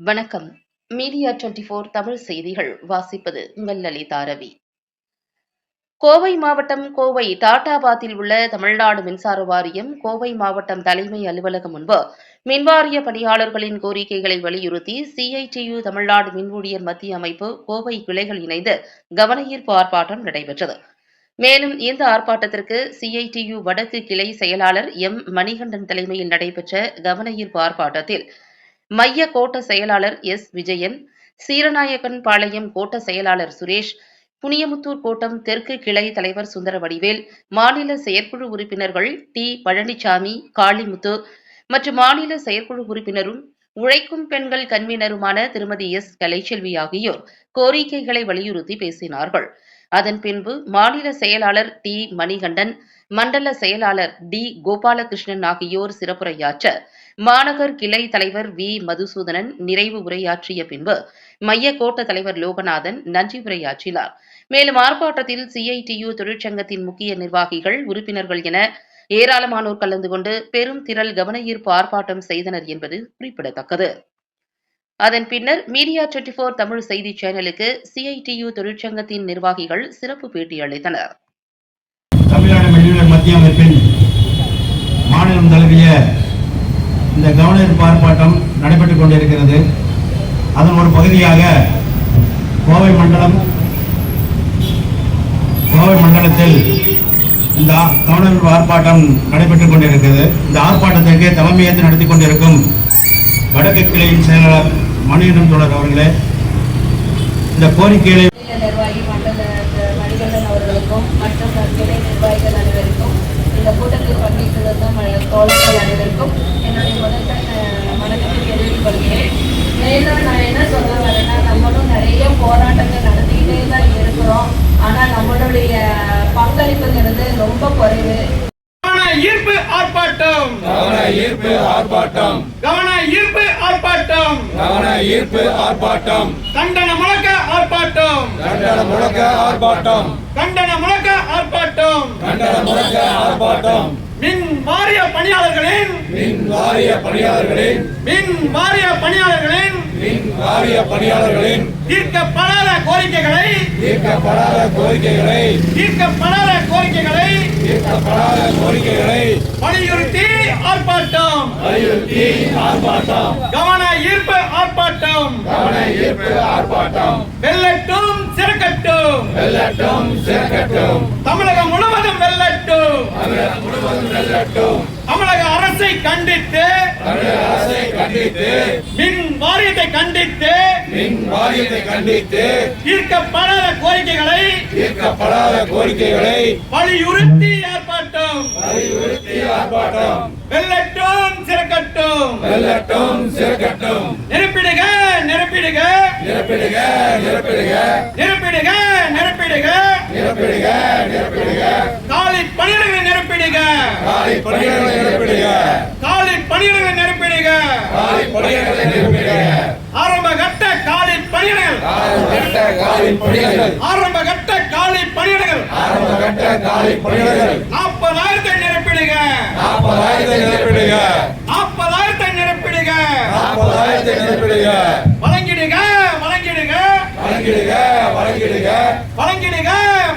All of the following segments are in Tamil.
வணக்கம். மீடியா 24 தமிழ் செய்திகள் வாசிப்பது உங்கள் லலிதா ரவி. கோவை மாவட்டம் கோவை டாடாபாத்தில் உள்ள தமிழ்நாடு மின்சார வாரியம் கோவை மாவட்டம் தலைமை அலுவலகம் முன்பு மின்வாரிய பணியாளர்களின் கோரிக்கைகளை வலியுறுத்தி CITU தமிழ்நாடு மின் ஊழியர் மத்திய அமைப்பு கோவை கிளைகள் இணைந்து கவனஈர்ப்பு ஆர்ப்பாட்டம் நடைபெற்றது. மேலும் இந்த ஆர்ப்பாட்டத்திற்கு CITU வடக்கு கிளை செயலாளர் மணிகண்டன் தலைமையில் நடைபெற்ற கவனஈர்ப்பு ஆர்ப்பாட்டத்தில் மைய கோட்ட செயலாளர் விஜயன், சீரநாயக்கன் பாளையம் கோட்ட செயலாளர் சுரேஷ், புனியமுத்தூர் கோட்டம் தெற்கு கிளை தலைவர் சுந்தரவடிவேல், மாநில செயற்குழு உறுப்பினர்கள் பழனிசாமி, காளிமுத்து மற்றும் மாநில செயற்குழு உறுப்பினரும் உழைக்கும் பெண்கள் கன்வீனருமான திருமதி கலைச்செல்வி ஆகியோர் கோரிக்கைகளை வலியுறுத்தி பேசினார்கள். அதன் பின்பு மாநில செயலாளர் மணிகண்டன், மண்டல செயலாளர் கோபாலகிருஷ்ணன் ஆகியோர் சிறப்புரையாற்ற மாநகர் கிளை தலைவர் மதுசூதனன் நிறைவு உரையாற்றிய பின்பு மைய கோட்ட தலைவர் லோகநாதன் நன்றி உரையாற்றினார். மேலும் ஆர்ப்பாட்டத்தில் CITU தொழிற்சங்கத்தின் முக்கிய நிர்வாகிகள், உறுப்பினர்கள் என ஏராளமானோர் கலந்து கொண்டு பெரும் திரள் கவனஈர்ப்பு ஆர்ப்பாட்டம் செய்தனர் என்பது குறிப்பிடத்தக்கது. அதன் பின்னர் மீடியா 24 தமிழ் செய்தி சேனலுக்கு CITU தொழிற்சங்கத்தின் நிர்வாகிகள் சிறப்பு பேட்டி அளித்தனர். தமிழ்நாடு மின் மத்திய அமைப்பின் மாநிலம் தழுவிய இந்த கவனஈர்ப்பு ஆர்ப்பாட்டம் நடைபெற்றுக் கொண்டிருக்கிறது. அதன் ஒரு பகுதியாக கோவை மண்டலத்தில் இந்த கவனஈர்ப்பு ஆர்ப்பாட்டம் நடைபெற்றுக் கொண்டிருக்கிறது. இந்த ஆர்ப்பாட்டத்திற்கு தலைமையேற்று நடத்தி கொண்டிருக்கும் வடக்கு கிளையின் செயலாளர் மணிகண்டன் தோழர் அவர்களே, இந்த கோரிக்கைகளை நிர்வாகி மணிகண்டன் அவர்களுக்கும் மற்றும் கிளை நிர்வாகிகள் அனைவருக்கும் இந்த கூட்டத்தில் பங்கேற்றுள்ள தோழர்கள் அனைவருக்கும் என்னுடைய முதல்ல வணக்கத்தை தெரிவித்துக் கொள்கிறேன். மேலும் நான் என்ன சொல்ல வரேன்னா, நம்மளும் நிறைய போராட்டங்கள் நடத்திக்கிட்டே தான் இருக்கிறோம். ஆனால் நம்மளுடைய பங்களிப்புங்கிறது ரொம்ப குறைவு. ஈர்ப்பு ஆர்ப்பாட்டம், ஈர்ப்பு ஆர்ப்பாட்டம், ஈர்ப்பு ஆர்ப்பாட்டம், ஈர்ப்பு ஆர்ப்பாட்டம், கண்டன முழக்க ஆர்ப்பாட்டம், கண்டன முழக்க ஆர்ப்பாட்டம், கண்டன முழக்க ஆர்ப்பாட்டம், கண்டன முழக்க ஆர்ப்பாட்டம். மின் வாரிய பணியாளர்களின் மின் வாரிய பணியாளர்களின் மின் வாரிய பணியாளர்களின் மின் வாரிய பணியாளர்களின் தீர்க்கப்படாத கோரிக்கைகளை தீர்க்கப்படாத கோரிக்கைகளை தீர்க்கப்படாத கோரிக்கைகளை தீர்க்கப்படாத கோரிக்கைகளை வலியுறுத்தி ஆர்ப்பாட்டம், வலியுறுத்தி ஆர்ப்பாட்டம், கவன ஈர்ப்பு ஆர்ப்பாட்டம், ஈர்ப்பு ஆர்ப்பாட்டம், வெல்லட்டும் சிறக்கட்டும், வெல்லட்டும் சிறக்கட்டும், தமிழகம் முழுவதும் வெல்லட்டும், தமிழகம் முழுவதும் வெல்லட்டும், தமிழக அரசை கண்டித்து தமிழக அரசை கண்டித்து மின் வாரியத்தை கண்டித்து மின் வாரியத்தை கண்டித்து தீர்க்கப்படாத கோரிக்கைகளை தீர்க்கப்படாத கோரிக்கைகளை வலியுறுத்தி ஆர்ப்பாட்டம், வலியுறுத்தி ஆர்ப்பாட்டம், வெல்லட்டும் சிறக்கட்டும், வெல்லட்டும் சிறக்கட்டும், நிரப்பிடுக நிரப்பிடுக நிரப்பிடுக நிரப்பிடுக நிரப்பிடுக நிரப்பிடுக நிரப்பிடுக நிரப்பிடுக, காலி பணியிடங்களை நிரப்பிடுக, காலி பணியிடங்களை நிரப்பிடுக, காலி பணியிடங்களை நிரப்பிடுக, காலி பணியிடங்களை நிரப்பிடுக, ஆரம்ப கட்ட காலி பணியிடங்கள், ஆரம்பகட்ட காலி பணியிடங்கள், ஆரம்பகட்ட காலி பணியிடங்கள், ஆரம்பகட்ட காலி பணியிடங்கள் 40,000 நிரப்பிடுக, 40,000 நிரப்பிடுக, 40,000 நிரப்பிடுக, 40,000 நிரப்பிடுக, வழங்கிடுக வழங்கிடுக வழங்கிடுக வழங்கிடுக வழங்கிடுக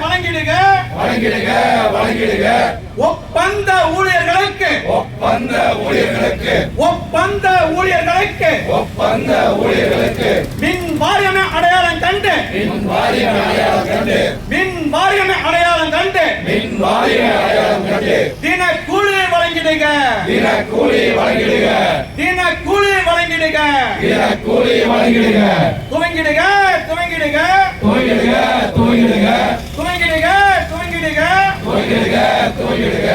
வழங்கிடுக வழங்கிடுக வழங்கிடுக, ஒப்பந்த ஊழியர்களுக்கு ஒப்பந்த ஊழியர்களுக்கு ஒப்பந்த ஊழியர்களுக்கு ஒப்பந்த ஊழியர்களுக்கு மின் வாரியமே அடையாளம் கண்டு மின் வாரிய அடையாளம் கண்டு மின் வாரியமே அடையாளம் கண்டு மின் வாரிய அடையாளம் கண்டு தின கூலி வழங்கிடுக, தின கூலி வழங்கிடுக, தின கூலி வழங்கிடுக, தின கூலி வழங்கிடுக, துவங்கிடுக துவங்கிடுக துவங்கிடுக துவங்கிடுக துவங்கிடுக துவங்கிடுக துவங்கிடுக துவங்கிடுக,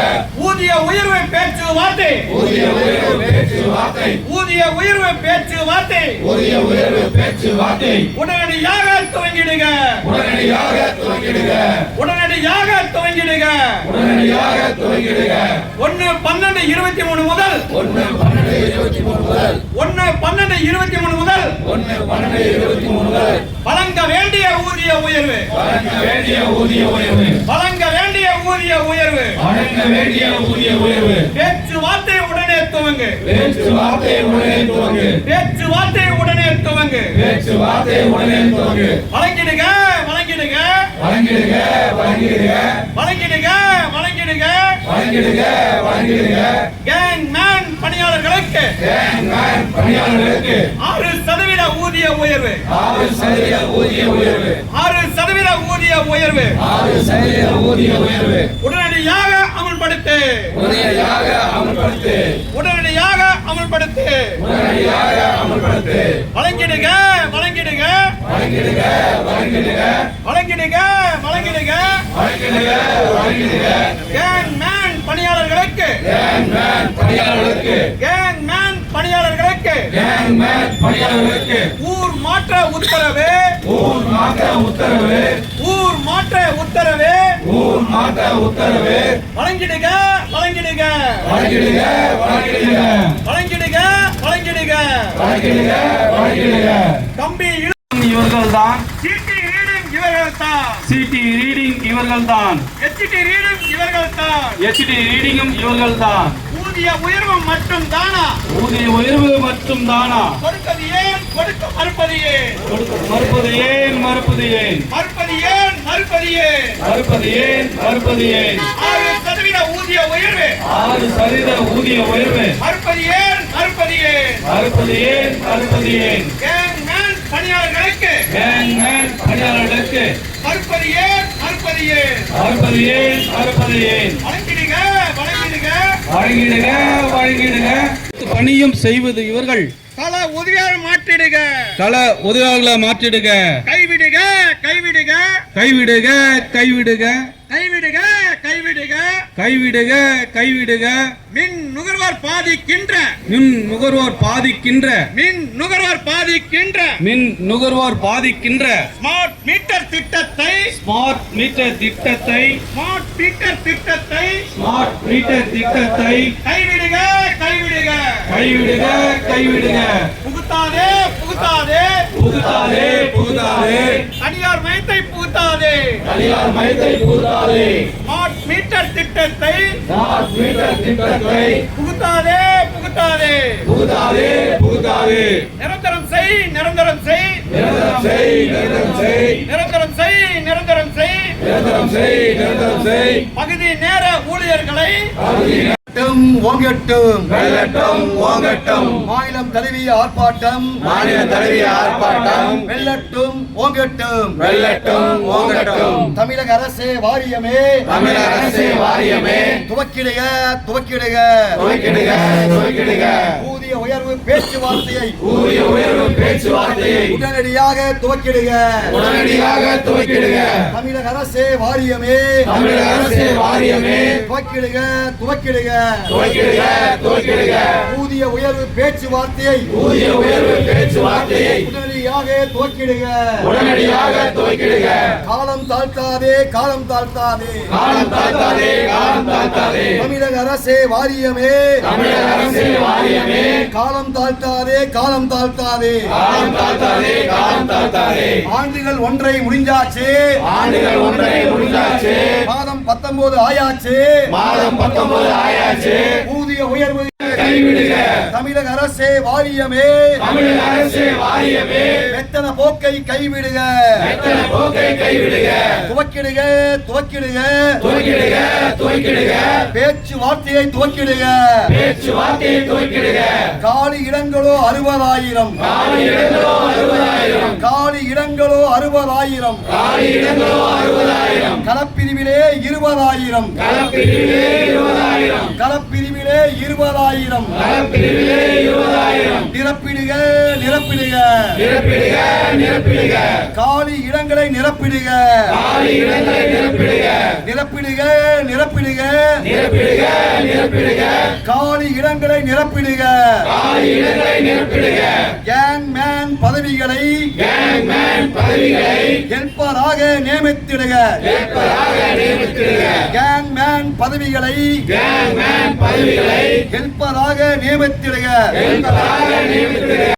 ஊதிய உயர்வு பேச்சுவார்த்தை, ஊதிய உயர்வு பேச்சுவார்த்தை, ஊதிய உயர்வு பேச்சுவார்த்தை ஊதிய உயர்வு பேச்சுவார்த்தை உடனடியாக துவங்கிடுக, உடனடியாக துவங்கிடுக, உடனடியாக துவங்கிடுக. உடனடியாக துவங்கிடுக. 1/12/23 முதல் 1/12/23 முதல் 1/12/23 முதல் 1/12/23 முதல் வழங்க வேண்டிய ஊதிய உயர்வு வழங்க வேண்டிய ஊதிய உயர்வு வழங்க வேண்டிய ஊதிய உயர்வு வழங்க வேண்டிய ஊதிய உயர்வு பேச்சுவார்த்தை உடனே துவங்கு பேச்சுவார்த்தை உடனே துவங்கு பேச்சுவார்த்தை உடனே துவங்கு பேச்சுவார்த்தை உடனே துவங்கு வழங்கிடுக வழங்கிடுக வழங்கிடுக வழங்கிடுக வழங்கிடுக வழங்கிடுக வழங்கிடுக வழங்கிடுக கேங் மேன் பணியாளர்களுக்கு பணியாளர்களுக்கு 6% ஊதிய உயர்வு 6% ஊதிய உயர்வு 6% ஊதிய உயர்வு 6% ஊதிய உயர்வு உடனடியாக அமல்படுத்து உடனடியாக அமல்படுத்து உடனடியாக அமல்படுத்து உடனடியாக அமல்படுத்து வழங்கிடுக வழங்கிடுக வழங்கிடுக வழங்கிடுக வழங்கிடுக வழங்கிடுக வழங்கிடுக வழங்கிடுக கேங் மேன் பணியாளர்களுக்கு பணியாளர்களுக்கு கேங் மேன் பணியாளர்களுக்கு பணியாளர்களுக்கு ஊர் மாற்ற உத்தரவு ஊர் மாற்ற உத்தரவு ஊர் மாற்ற உத்தரவு ஊர் மாற்ற உத்தரவு வழங்கிடுக வழங்கிடுக வழங்கிடுக வழங்கிடுக வழங்கிடுக வழங்கிடுக வழங்கிடுக வழங்கிடுக கம்பி இவர்கள்தான் சீட்டி ரீடிங் இவர்கள்தான் சிடி ரீடிங் இவர்கள்தான் எச்டி ரீடிங் இவர்கள்தான் எச்டி ரீடிங்கும் இவர்கள்தான் ஊதிய உயர்வு மட்டும் தானா ஊதிய உயர்வு மற்றும் தானா கொடுப்பது ஏன் கொடுக்க மறுப்பது ஏன் மறுப்பது ஏன் மறுப்பது ஏன் மறுப்பது ஏன் மறுப்பது ஏன் மறுப்பது ஏன் மறுப்பது ஏன் 6% ஊதிய உயர்வு 6% ஊதிய உயர்வு மறுப்பது ஏன் மறுப்பது ஏன் மறுப்பது ஏன் மறுப்பது ஏன் கேங் மேன் பணியாளர்களுக்கு கேங் மேன் பணியாளர்களுக்கு மறுப்பது ஏன் மறுப்பது ஏன் மறுப்பது ஏன் மறுப்பது ஏன் வழங்கிடுக வழங்கிடுக வழங்கிடுக வழங்கிடுக பணியும் செய்வது இவர்கள் பல உதவியாளர் மாற்றிடுக கள உதவியாளர்களை மாற்றிடுக கைவிடுக கைவிடுக கைவிடுக கைவிடுக கைவிடுக கைவிடுக கைவிடுக கைவிடுக மின் நுகர்வோர் பாதிக்கின்ற மின் நுகர்வோர் பாதிக்கின்ற மின் நுகர்வோர் பாதிக்கின்ற மின் நுகர்வோர் பாதிக்கின்ற ஸ்மார்ட் மீட்டர் திட்டத்தை ஸ்மார்ட் மீட்டர் திட்டத்தை ஸ்மார்ட் மீட்டர் திட்டத்தை ஸ்மார்ட் மீட்டர் திட்டத்தை கைவிடுக கைவிடுக கைவிடுக கைவிடுக புகுத்தாதே புகுத்தாதே புகுத்தாதே புகுத்தாதே தனியார் மையத்தை புகுத்தாதே தனியார் மையத்தை புகுத்தாதே ஸ்மார்ட் மீட்டர் திட்டத்தை ஸ்மார்ட் மீட்டர் திட்டத்தை புகுத்தாதே புகுத்தாதே புகுத்தாதே புகுத்தாதே நிரந்தரம் செய் நிரந்தரம் செய் நிரந்தரம் செய் நிரந்தரம் செய் நிரந்தரம் செய் நிரந்தரம் செய் நிரந்தரம் செய் நிரந்தரம் செய் பகுதி நேர ஊழியர்களை ஓங்கட்டும் வெள்ளட்டும் ஓங்கட்டும் மாநிலம் தழுவிய ஆர்ப்பாட்டம் மாநில தழுவிய ஆர்ப்பாட்டம் வெள்ளட்டும் ஓங்கட்டும் வெள்ளட்டும் ஓங்கட்டும் தமிழக அரசே வாரியமே தமிழக அரசே வாரியமே துவக்கிடுக துவக்கிடுக துவக்கிடுக துவக்கிடுக ஊதிய உயர்வு பேச்சுவார்த்தையை ஊதிய உயர்வு பேச்சுவார்த்தையை உடனடியாக துவக்கிடுக உடனடியாக துவக்கிடுக தமிழக அரசே வாரியமே தமிழக அரசே வாரியமே துவக்கிடுக துவக்கிடுக துவக்கிடுக துவக்கிடுக ஊதிய உயர்வு பேச்சுவார்த்தையை ஊதிய உயர்வு பேச்சுவார்த்தையை உடனடியாக துவக்கிடுக உடனடியாக துவக்கிடுக காலம் தாழ்த்தாதே காலம் தாழ்த்தாதே காலம் தாழ்த்தாதே காலம் தாழ்த்தாதே தமிழக அரசே வாரியமே தமிழக அரசே வாரியமே காலம் தாழ்த்தாதே காலம் தாழ்த்தாதே காலம் தாழ்த்தாதே காலம் தாழ்த்தாதே ஆண்டுகள் ஒன்றை முடிஞ்சாச்சு ஆண்டுகள் ஒன்றை முடிஞ்சாச்சு மாதம் 19 ஆயாச்சு மாதம் 19 ஆயாச்சு ஊதிய உயர்வு கைவிடுக தமிழக அரசே வாரியமே தமிழக அரசே வாரியமே வெத்தன போக்கை கைவிடுக எத்தனை போக்கை கைவிடுக துவக்கிடுக துவக்கிடுக துவக்கிடுக துவக்கிடுக பேச்சுவார்த்தையை துவக்கிடுக பேச்சுவார்த்தையை துவக்கிடுக காலி இடங்களோ 60,000 காலி இடங்களோ 60,000 காலி இடங்களோ 60,000 காலி இடங்களோ 60,000 களப்பிரிவிலே 20,000 களப்பிரிவிலே 20,000 களப்பிரிவிலே 20,000 களப்பிரிவிலே 20,000 நிரப்பிடுக நிரப்பிடுக நிரப்பிடுக நிரப்பிடுக காலி இடங்களை நிரப்பிடுக காலி இடங்களை நிரப்பிடுக நிரப்பிடுக நிரப்பிடுக நிரப்பிடுக நிரப்பிடுக காலி இடங்களை நிரப்பிடுக காலி இடங்களை நிரப்பிடுக கேங் மேன் பதவிகளை கேங் மேன் பதவிகளை ஹெல்ப்பராக நியமித்திடுக ஏற்பதாக நியமித்திடுக கேங் மேன் பதவிகளை கேங் மேன் பதவிகளை ஹெல்ப்பராக நியமித்திடுக ஏற்பதாக நியமித்திடுக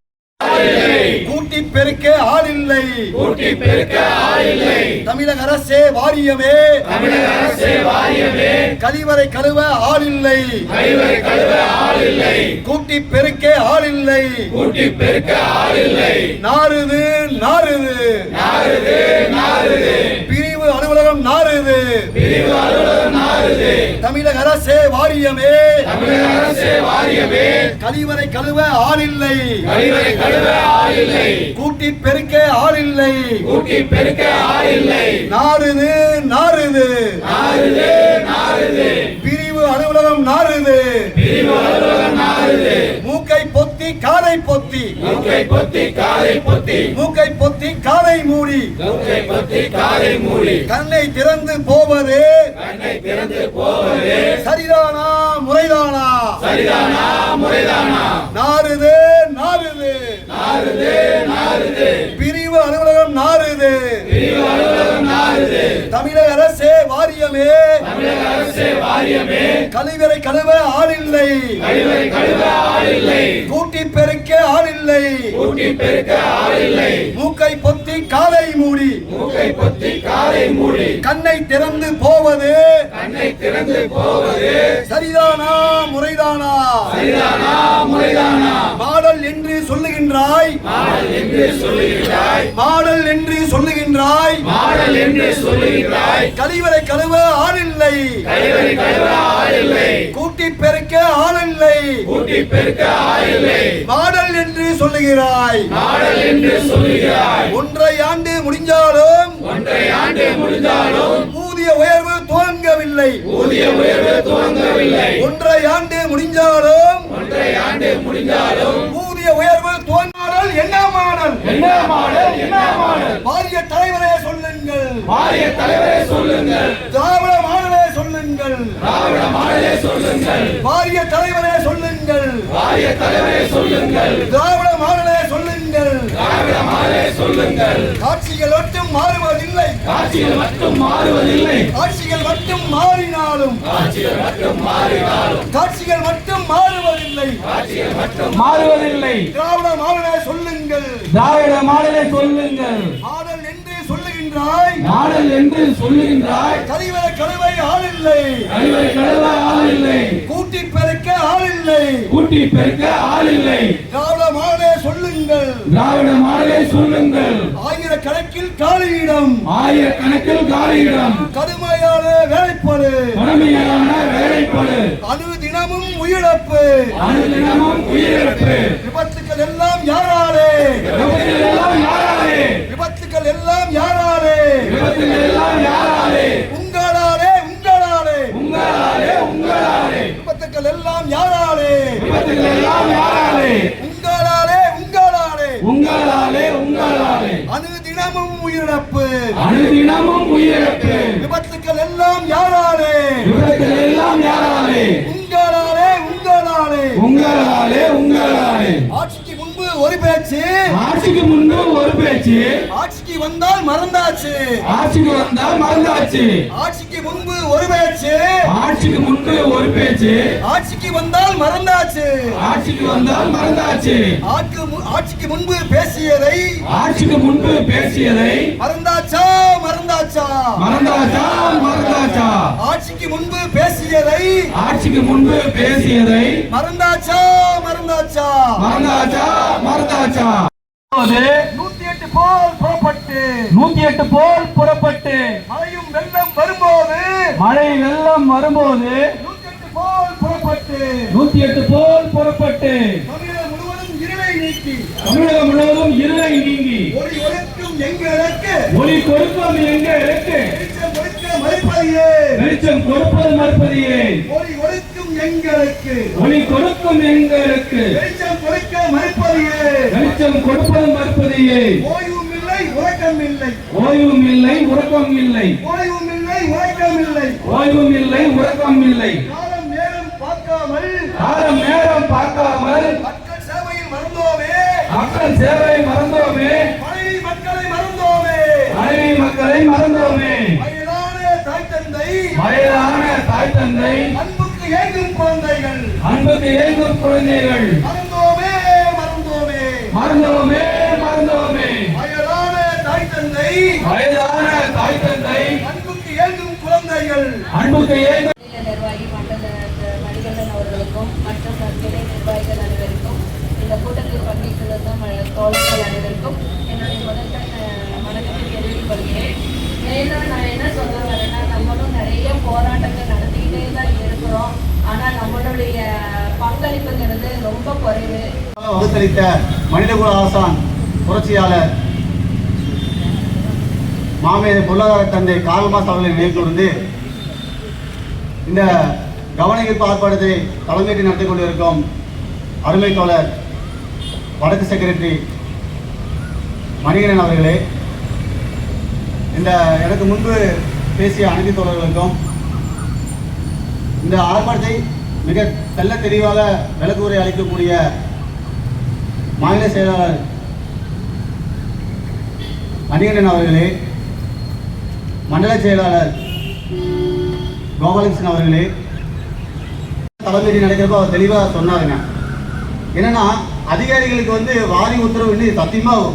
கூட்டி பெருக்க ஆள் இல்லை. கூட்டி பெருக்க ஆள் இல்லை. தமிழக அரசே வாரியமே, தமிழக அரசே வாரியமே, கழிவறை கழுவ ஆள் இல்லை. கழிவறை கழுவ ஆள் இல்லை. கூட்டி பெருக்க ஆள் இல்லை. கூட்டி பெருக்க ஆள் இல்லை. நாறுது நாறுது நாறுது நாறுது. பிரிவு அலுவலகம் நாறுது. பிரிவு அலுவலகம் நாறுது. தமிழக அரசே வாரியமே, தமிழக அரசே வாரியமே, கழிவறை கழுவ ஆள் இல்லை. கழிவறை கழுவ ஆள் இல்லை. கூட்டி பெருக்க ஆள் இல்லை. கூட்டி பெருக்க ஆள் இல்லை. நாறுது நாறுது நாறுது நாறுது. பிரிவு அலுவலகம் நாறுது. பிரிவு அலுவலகம் நாறுது. மூக்கை பொத்தி காதை பொத்தி, மூக்கை பொத்தி காதை பொத்தி, மூக்கை பொத்தி காதை மூடி, மூக்கை பொத்தி காதை மூடி, கண்ணை திறந்து போவது கண்ணை திறந்து போவது சரிதானா முறைதானா? சரிதானா முறைதானா? நாறுது நாறுது நாறுது நாறுது. பிரிவு அலுவலகம் நாறுது. பிரிவு அலுவலகம் நாறுது. தமிழக அரசே வாரியமே, தமிழக அரசே வாரியமே, கழிவறை கழுவ ஆள் இல்லை. கழிவறை கழுவ ஆள் இல்லை. கூட்டி பெருக்க ஆள் இல்லை. கூட்டி பெருக்க ஆள் இல்லை. மூக்கை பொத்தி காதை மூடி, மூக்கை பொத்தி காதை மூடி, கண்ணை திறந்து போவது கண்ணை திறந்து போவது சரிதானா முறைதானா? சரிதானா முறைதானா? மாடல் என்று சொல்லுகின்றாய், மாடல் என்று சொல்லுகிறாய், மாடல் என்று சொல்லுகின்றாய், மாடல் என்று சொல்லுகிறாய், கழிவறை கழுவ ஆள் இல்லை. கழிவறை கழுவ ஆள் இல்லை. கூட்டி பெருக்க ஆள் இல்லை. கூட்டி பெருக்க ஆள் இல்லை. மாடல் என்று சொல்லுகிறாய். மாடல் என்று சொல்லுகிறாய். ஒன்றை ஆண்டு முடிஞ்சாலும் ஒன்றை ஆண்டு முடிந்தாலும் ஊதிய உயர்வு துவங்கவில்லை. ஊதிய உயர்வு துவங்கவில்லை. ஒன்றை ஆண்டு முடிஞ்சாலும் ஒன்றை ஆண்டு முடிந்தாலும் ஊதிய உயர்வு துவங்காமல் என்ன மாடல்? என்ன மாடல்? என்ன மாடல்? வாரிய தலைவரே சொல்லுங்கள், வாரிய தலைவரே சொல்லுங்கள், திராவிட மாடலே சொல்லுங்கள், திராவிட மாடலே சொல்லுங்கள், வாரிய தலைவரே சொல்லுங்கள், வாரிய தலைவரே சொல்லுங்கள், திராவிட மாடலே சொல்லுங்கள். திராவிட மாடலே சொல்லுங்கள். காட்சிகள் மட்டும் மாறுவதில்லை, காட்சிகள் மட்டும் மாறுவதில்லை. காட்சிகள் மட்டும் மாறினாலும், காட்சிகள் மட்டும் மாறினாலும், காட்சிகள் மட்டும் மாறுவதில்லை. காட்சிகள் மட்டும் மாறுவதில்லை. திராவிட மாடலே சொல்லுங்கள், திராவிட மாடலை சொல்லுங்கள். மாடல் என்று சொல்லுகின்றாய், மாடல் என்று சொல்லுகின்றாய். கழிவறை கழுவை ஆள் இல்லை. கழிவறை கழுவ ஆள் இல்லை. கூட்டி பெருக்க ஆள் இல்லை. கூட்டி பெருக்க ஆள் இல்லை. திராவிட மாடலே சொல்லுங்கள், திராவிட மாடலை சொல்லுங்கள். ஆயிரக்கணக்கில் காலியிடம், ஆயிரக்கணக்கில் காலியிடம், கடுமையான வேலைப்பாடு, கடுமையான வேலைப்பாடு, அனுதினமும் உயிரிழப்பு, அனுதினமும் உயிரிழப்பு. விபத்துக்கள் எல்லாம் யாராலே? விபத்துகள் எல்லாம் யாராலே? விபத்துக்கள் எல்லாம் யாராலே? விபத்துகள் எல்லாம் யாராலே? உங்களாலே உங்களாலே. உங்களாலே உங்களாலே. விபத்துக்கள் எல்லாம் யாராலே? விபத்துகள் எல்லாம் யாராலே? உங்களாலே உங்களாலே. உங்களாலே உங்களாலே. அனுதினமும் உயிரிழப்பு, அனுதினமும் உயிரிழப்பு. விபத்துக்கள் எல்லாம் யாராலே? விபத்துகள் எல்லாம் யாராலே? உங்களாலே உங்களாலே. உங்களாலே உங்களாலே. ஆட்சிக்கு முன்பு ஒரு பேச்சு, ஆட்சிக்கு முன்பு ஒரு பேச்சு, ஆட்சிக்கு வந்தால் மறந்தாச்சு. ஆட்சிக்கு வந்தால் மறந்தாச்சு. ஆட்சிக்கு முன்பு ஒரு பேச்சு, ஆட்சிக்கு முன்பு ஒரு பேச்சு, ஆட்சிக்கு வந்தால் மறந்தாச்சு. ஆட்சிக்கு வந்தால் மறந்தாச்சு. ஆட்சிக்கு முன்பு பேசியதை ஆட்சிக்கு முன்பு பேசியதை மறந்தாச்சா மறந்தாச்சா? மறந்தாச்சா மறந்தாச்சா? ஆட்சிக்கு முன்பு பேசியதை ஆட்சிக்கு முன்பு பேசியதை மறந்தாச்சா மறந்தாச்சா? மறந்தாச்சா மறந்தாச்சா? 108 போல் புறப்பட்டு, 108 போல் புறப்பட்டு, மழையும் வெள்ளம் வரும்போது, மழை வெள்ளம் வரும்போது 108 போல் புறப்பட்டு, 108 போல் புறப்பட்டு, தமிழகம் முழுவதும் இருளை நீக்கி, தமிழகம் முழுவதும் இருளை நீங்கி, ஒளி ஒழுக்கும் எங்களுக்கு ஒளி கொடுப்பது எங்களுக்கு, வெளிச்சம் கொடுக்க மறுப்பதையே, வெளிச்சம் கொடுப்பது மறுப்பதையே, ஒளி ஒழுக்கும் எங்களுக்கு, ஒளி கொடுக்கும் எங்களுக்கு, வெளிச்சம் கொடுக்க மறுப்பதையே, வெளிச்சம் கொடுப்பது மறுப்பதையே, ஓய்வும் இல்லை உறக்கம் இல்லை, ஓய்வும் இல்லை உறக்கம் இல்லை, ஓய்வும் இல்லை உறக்கம் இல்லை, ஓய்வும் இல்லை உறக்கம் இல்லை, காலம் நேரம் பார்க்காமல், காலம் நேரம் பார்க்காமல், மக்கள் சேவையில் மறந்தோமே, மக்கள் சேவை மறந்தோமே, மனைவி மக்களை மறந்தோமே, மனைவி மக்களை மறந்தோமே, வயதான தாய் தந்தை, வயதான தாய் தந்தை, அன்புக்கு ஏங்கும் குழந்தைகள், அன்புக்கு ஏங்கும் குழந்தைகள், மறந்தோமே மறந்தோமே. மறந்தோமே மறந்தோமே. தந்தை வயதான தாய் தந்தை அன்புக்கு ஏங்கும் குழந்தைகள் அன்புக்கு ஏங்க மாநில நிர்வாகி மணிகண்டன் அவர்களுக்கும் மற்றும் கிளை நிர்வாகிகள் அனைவருக்கும் இந்த கூட்டத்தில் பங்கேற்றுள்ள தோழர்கள் அனைவருக்கும் என்னுடைய முதற்கண் வணக்கத்தை தெரிவித்துக் கொள்கிறேன். ஏன்னா நான் என்ன சொல்ல வரேன்னா, நம்மளும் நிறைய போராட்டங்கள் நடத்திக்கிட்டே தான் இருக்கிறோம். ஆனால் நம்மளுடைய பங்களிப்புங்கிறது ரொம்ப குறைவு. வகுத்தளித்த மனிதகுல ஆசான் புரட்சியாளர் மாமேதை பொருளாதார தந்தை கார்ல் மார்க்ஸ் அவர்களை நினைவு கூர்ந்து இந்த கவன ஈர்ப்பு ஆர்ப்பாட்டத்தை தலைமையேற்று நடத்தி கொண்டிருக்கும் அருமை தோழர் வடக்கு செக்ரட்டரி மணிகண்டன் அவர்களே, இந்த எனக்கு முன்பு பேசிய அனைத்து தோழர்களுக்கும் இந்த ஆர்ப்பாட்டத்தை மிக தெள்ள தெளிவாக விளக்குரை அளிக்கக்கூடிய மாநில செயலாளர் மணிகண்டன் அவர்களே, மண்டல செயலாளர் கோபாலகிருஷ்ணன் அவர்களே, தலைமையில் நடக்கிறப்ப அவர் தெளிவாக சொன்னாருங்க. என்னன்னா, அதிகாரிகளுக்கு வந்து வாரி உத்தரவு இன்னும் சத்தியமாக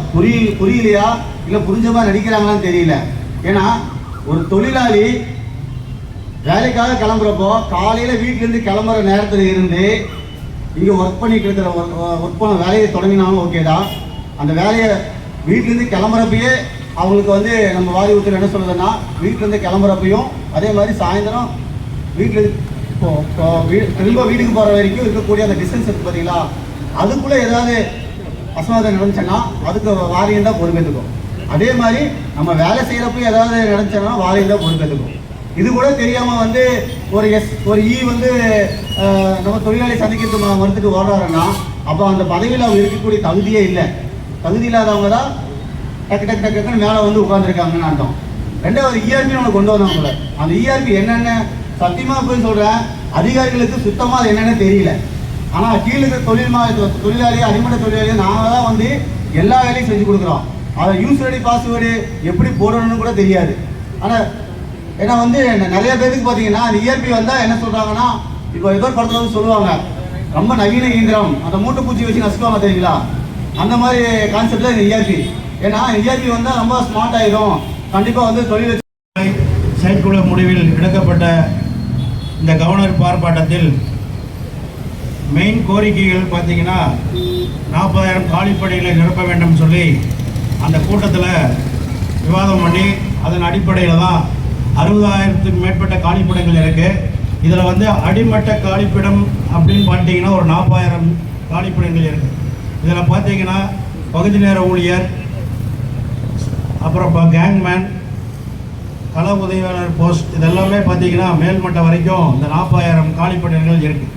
புரியலையா இல்லை புரிஞ்சமா நடிக்கிறாங்களான்னு தெரியல. ஏன்னா ஒரு தொழிலாளி வேலைக்காக கிளம்புறப்போ காலையில் வீட்டிலேருந்து கிளம்புற நேரத்தில் இருந்து இங்கே ஒர்க் பண்ணிட்டு இருக்கிற ஒர்க் பண்ண வேலையை தொடங்கினாலும் ஓகே தான். அந்த வேலையை வீட்டிலேருந்து கிளம்புறப்பயே அவங்களுக்கு வந்து நம்ம வாரி உத்தரவு என்ன சொல்லுதுன்னா, வீட்டிலேருந்து கிளம்புறப்பையும் அதே மாதிரி சாயந்தரம் வீட்டிலேருந்து திரும்ப வீட்டுக்கு போகிற வரைக்கும் இருக்கக்கூடிய அந்த டிஸ்டன்ஸ் இருக்குது பார்த்தீங்களா, அதுக்குள்ளே ஏதாவது அசம்பாவிதம் நடந்துச்சுன்னா அதுக்கு வாரியம் தான் பொறுப்பேற்றுக்கும். அதே மாதிரி நம்ம வேலை செய்கிறப்ப ஏதாவது நடந்துச்சுன்னா வாரியம் தான் பொறுப்பேற்றுக்கும். இது கூட தெரியாமல் வந்து ஒரு வந்து நம்ம தொழிலாளி சந்திக்கிறது மறுத்துட்டு ஓடுறாருன்னா அப்போ அந்த பதவியில் அவங்க இருக்கக்கூடிய தகுதியே இல்லை. தகுதி இல்லாதவங்க தான் டக்கு டக்கு டக்குன்னு மேலே வந்து உட்காந்துருக்காங்கன்னு அர்த்தம். ரெண்டாவது இஆர்பி நம்ம கொண்டு வந்தவங்கள அந்த இஆர்பி என்னென்ன சத்தியமாக போய் சொல்கிறேன், அதிகாரிகளுக்கு சுத்தமாக அது என்னென்னு தெரியல. ஆனால் கீழே இருக்கிற தொழிலாளி அடிமட்ட தொழிலாளியை நாங்கள் தான் வந்து எல்லா வேலையும் செஞ்சு கொடுக்குறோம். அதை யூஸ்வலி பாஸ்வேர்டு எப்படி போடணும்னு கூட தெரியாது. ஆனால் ஏன்னா வந்து நிறைய பேருக்கு பார்த்தீங்கன்னா அந்த இஆர்பி வந்தால் என்ன சொல்கிறாங்கன்னா, இப்போ ஏதோ ஒரு படத்தில் வந்து சொல்லுவாங்க ரொம்ப நவீன இயந்திரம், அந்த மூட்டைப்பூச்சி வச்சு நசுக்குவாங்க தெரியுங்களா, அந்த மாதிரி கான்செப்டில் இந்த இஆர்பி. ஏன்னா இஆர்பி வந்தால் ரொம்ப ஸ்மார்ட் ஆகிடும். கண்டிப்பாக வந்து தொழில் செயற்குழு முடிவில் எடுக்கப்பட்ட இந்த கவர்னர் ஆர்ப்பாட்டத்தில் மெயின் கோரிக்கைகள் பார்த்தீங்கன்னா 40,000 காலிப்படைகளை நிரப்ப வேண்டும் சொல்லி அந்த கூட்டத்தில் விவாதம் பண்ணி அதன் அடிப்படையில் தான் 60,000க்கு மேற்பட்ட காலிப்படங்கள் இருக்குது. இதில் வந்து அடிமட்ட காலிப்பிடம் அப்படின்னு பார்த்தீங்கன்னா ஒரு 40,000 காலிப்பிடங்கள் இருக்குது. இதில் பார்த்தீங்கன்னா பகுதி நேர ஊழியர், அப்புறம் கேங்மேன், கள உதவியாளர் போஸ்ட், இதெல்லாமே பார்த்தீங்கன்னா மேல்மட்டம் வரைக்கும் இந்த 40,000 காலிப்படங்கள் இருக்குது.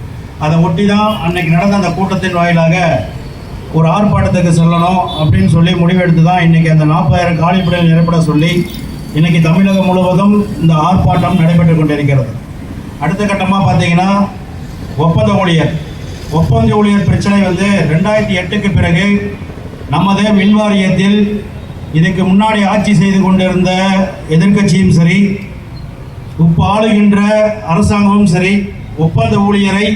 அதை ஒட்டி தான் அன்னைக்கு நடந்த அந்த கூட்டத்தின் வாயிலாக ஒரு ஆர்ப்பாட்டத்துக்கு செல்லணும் அப்படின்னு சொல்லி முடிவெடுத்து தான் இன்றைக்கி அந்த 40,000 காலிப்படங்கள் நிரப்பட சொல்லி இன்றைக்கி தமிழகம் முழுவதும் இந்த ஆர்ப்பாட்டம் நடைபெற்று கொண்டிருக்கிறது. அடுத்த கட்டமாக பார்த்தீங்கன்னா ஒப்பந்த ஊழியர் பிரச்சனை வந்து 2008க்கு பிறகு நமது மின்வாரியத்தில் இதுக்கு முன்னாடி ஆட்சி செய்து கொண்டிருந்த எதிர்க்கட்சியும் சரி, இப்போ ஆளுகின்ற அரசாங்கமும் சரி, ஒப்பந்த ஊழியரை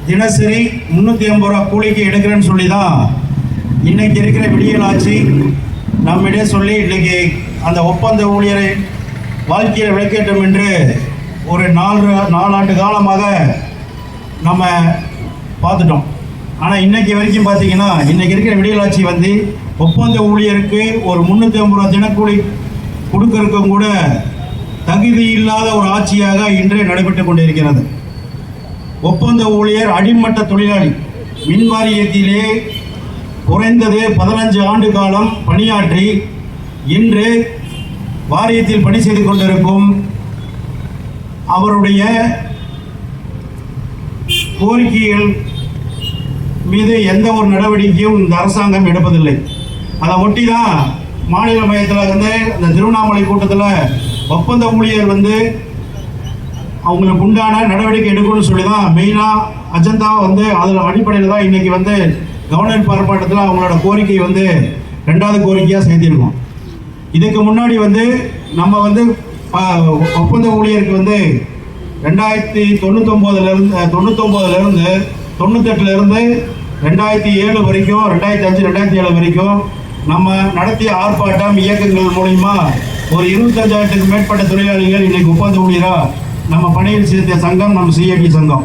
தினசரி 350 ரூபா கூலிக்கு எடுக்கிறேன்னு சொல்லி தான் இன்னைக்கு இருக்கிற விடியல் ஆட்சி நம்மிடையே சொல்லி இன்னைக்கு அந்த ஒப்பந்த ஊழியரை வாழ்க்கையில் விளக்கேற்றம் என்று ஒரு 4 ஆண்டு காலமாக நம்ம பார்த்துட்டோம். ஆனால் இன்னைக்கு வரைக்கும் பார்த்தீங்கன்னா இன்னைக்கு இருக்கிற விடியல் ஆட்சி வந்து ஒப்பந்த ஊழியருக்கு ஒரு 350 ரூபா தினக்கூலி கொடுக்கறதுக்கும் கூட தகுதி இல்லாத ஒரு ஆட்சியாக இன்றே நடைபெற்று கொண்டிருக்கிறது. ஒப்பந்த ஊழியர் அடிமட்ட தொழிலாளி மின்வாரியத்திலே குறைந்தது 15 ஆண்டு காலம் பணியாற்றி இன்று வாரியத்தில் பணி செய்து கொண்டிருக்கும் அவருடைய கோரிக்கைகள் மீது எந்த ஒரு நடவடிக்கையும் இந்த அரசாங்கம் எடுப்பதில்லை. அதை ஒட்டி தான் மாநில மையத்தில் வந்து இந்த திருவண்ணாமலை கூட்டத்தில் ஒப்பந்த ஊழியர் வந்து அவங்களுக்கு உண்டான நடவடிக்கை எடுக்கணும்னு சொல்லி தான் மெயினாக அஜெண்டா வந்து அதில் அடிப்படையில் தான் இன்றைக்கி வந்து கவர்னர் ஆர்ப்பாட்டத்தில் அவங்களோட கோரிக்கை வந்து 2வது கோரிக்கையாக சேர்த்திருக்கோம். இதுக்கு முன்னாடி வந்து நம்ம வந்து ஒப்பந்த ஊழியருக்கு வந்து 1999 98 2007 வரைக்கும் 2005 2007 வரைக்கும் நம்ம நடத்திய ஆர்ப்பாட்டம் இயக்கங்கள் மூலிமா ஒரு 25,000க்கும் மேற்பட்ட தொழிலாளிகள் இன்னைக்கு ஒப்பந்த ஊழியரா நம்ம பணியில் சேர்த்த சங்கம் நம்ம சிஐடி சங்கம்.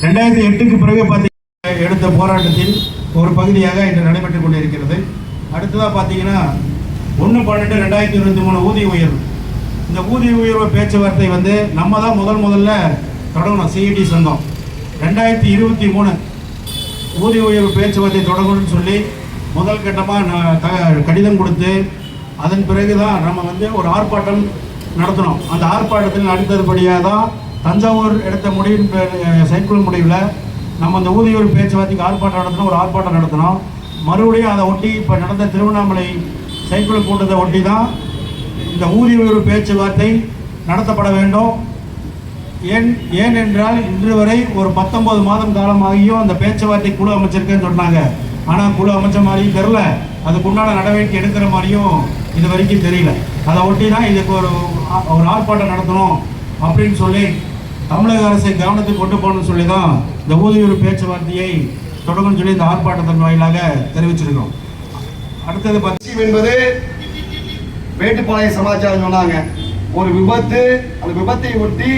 2008க்கு பிறகு பார்த்தீங்கன்னா எடுத்த போராட்டத்தின் ஒரு பகுதியாக இன்று நடைபெற்று கொண்டிருக்கிறது. அடுத்ததாக பார்த்தீங்கன்னா 1/12/2023 ஊதிய உயர்வு. இந்த ஊதிய உயர்வு பேச்சுவார்த்தை வந்து நம்ம தான் முதல்ல தொடங்கணும். சிஐடி சங்கம் 2023 ஊதிய உயர்வு பேச்சுவார்த்தை தொடங்கணும்னு சொல்லி முதல் கட்டமாக கடிதம் கொடுத்து அதன் பிறகு தான் நம்ம வந்து ஒரு ஆர்ப்பாட்டம் நடத்தினோம். அந்த ஆர்ப்பாட்டத்தில் அடுத்தபடியாக தான் தஞ்சாவூர் எடுத்த முடிவின் செயற்குழு முடிவில் நம்ம அந்த ஊதிய உயர்வு பேச்சுவார்த்தைக்கு ஆர்ப்பாட்டம் நடத்தினோம். ஒரு ஆர்ப்பாட்டம் நடத்தினோம். மறுபடியும் அதை ஒட்டி இப்போ நடந்த திருவண்ணாமலை செயற்குழு கூட்டத்தை ஒட்டி தான் இந்த ஊதிய உயர்வு பேச்சுவார்த்தை நடத்தப்பட வேண்டும். ஏனென்றால் இன்று வரை ஒரு 19 மாதம் காலமாகியும் அந்த பேச்சுவார்த்தை குழு அமைச்சிருக்கேன்னு சொன்னாங்க. ஆனால் குழு அமைச்ச மாதிரியும் தெரில, அதுக்கு உண்டான நடவடிக்கை எடுக்கிற மாதிரியும் இது வரைக்கும் தெரியல. அதை ஒட்டி தான் இதுக்கு ஒரு ஆர்ப்பாட்டம் நடத்தணும் அப்படின்னு சொல்லி தமிழக அரசை கவனத்துக்கு கொண்டு போகணும்னு சொல்லி தான் இந்த ஊதிய உயர்வு பேச்சுவார்த்தையை தொடங்கணும்னு சொல்லி இந்த ஆர்ப்பாட்டத்தின் வாயிலாக தெரிவிச்சிருக்கோம். அடுத்தது என்பது மேட்டுப்பாளைய சமாச்சாரம் சொன்னாங்க. ஒரு விபத்து, அந்த விபத்தை ஒட்டி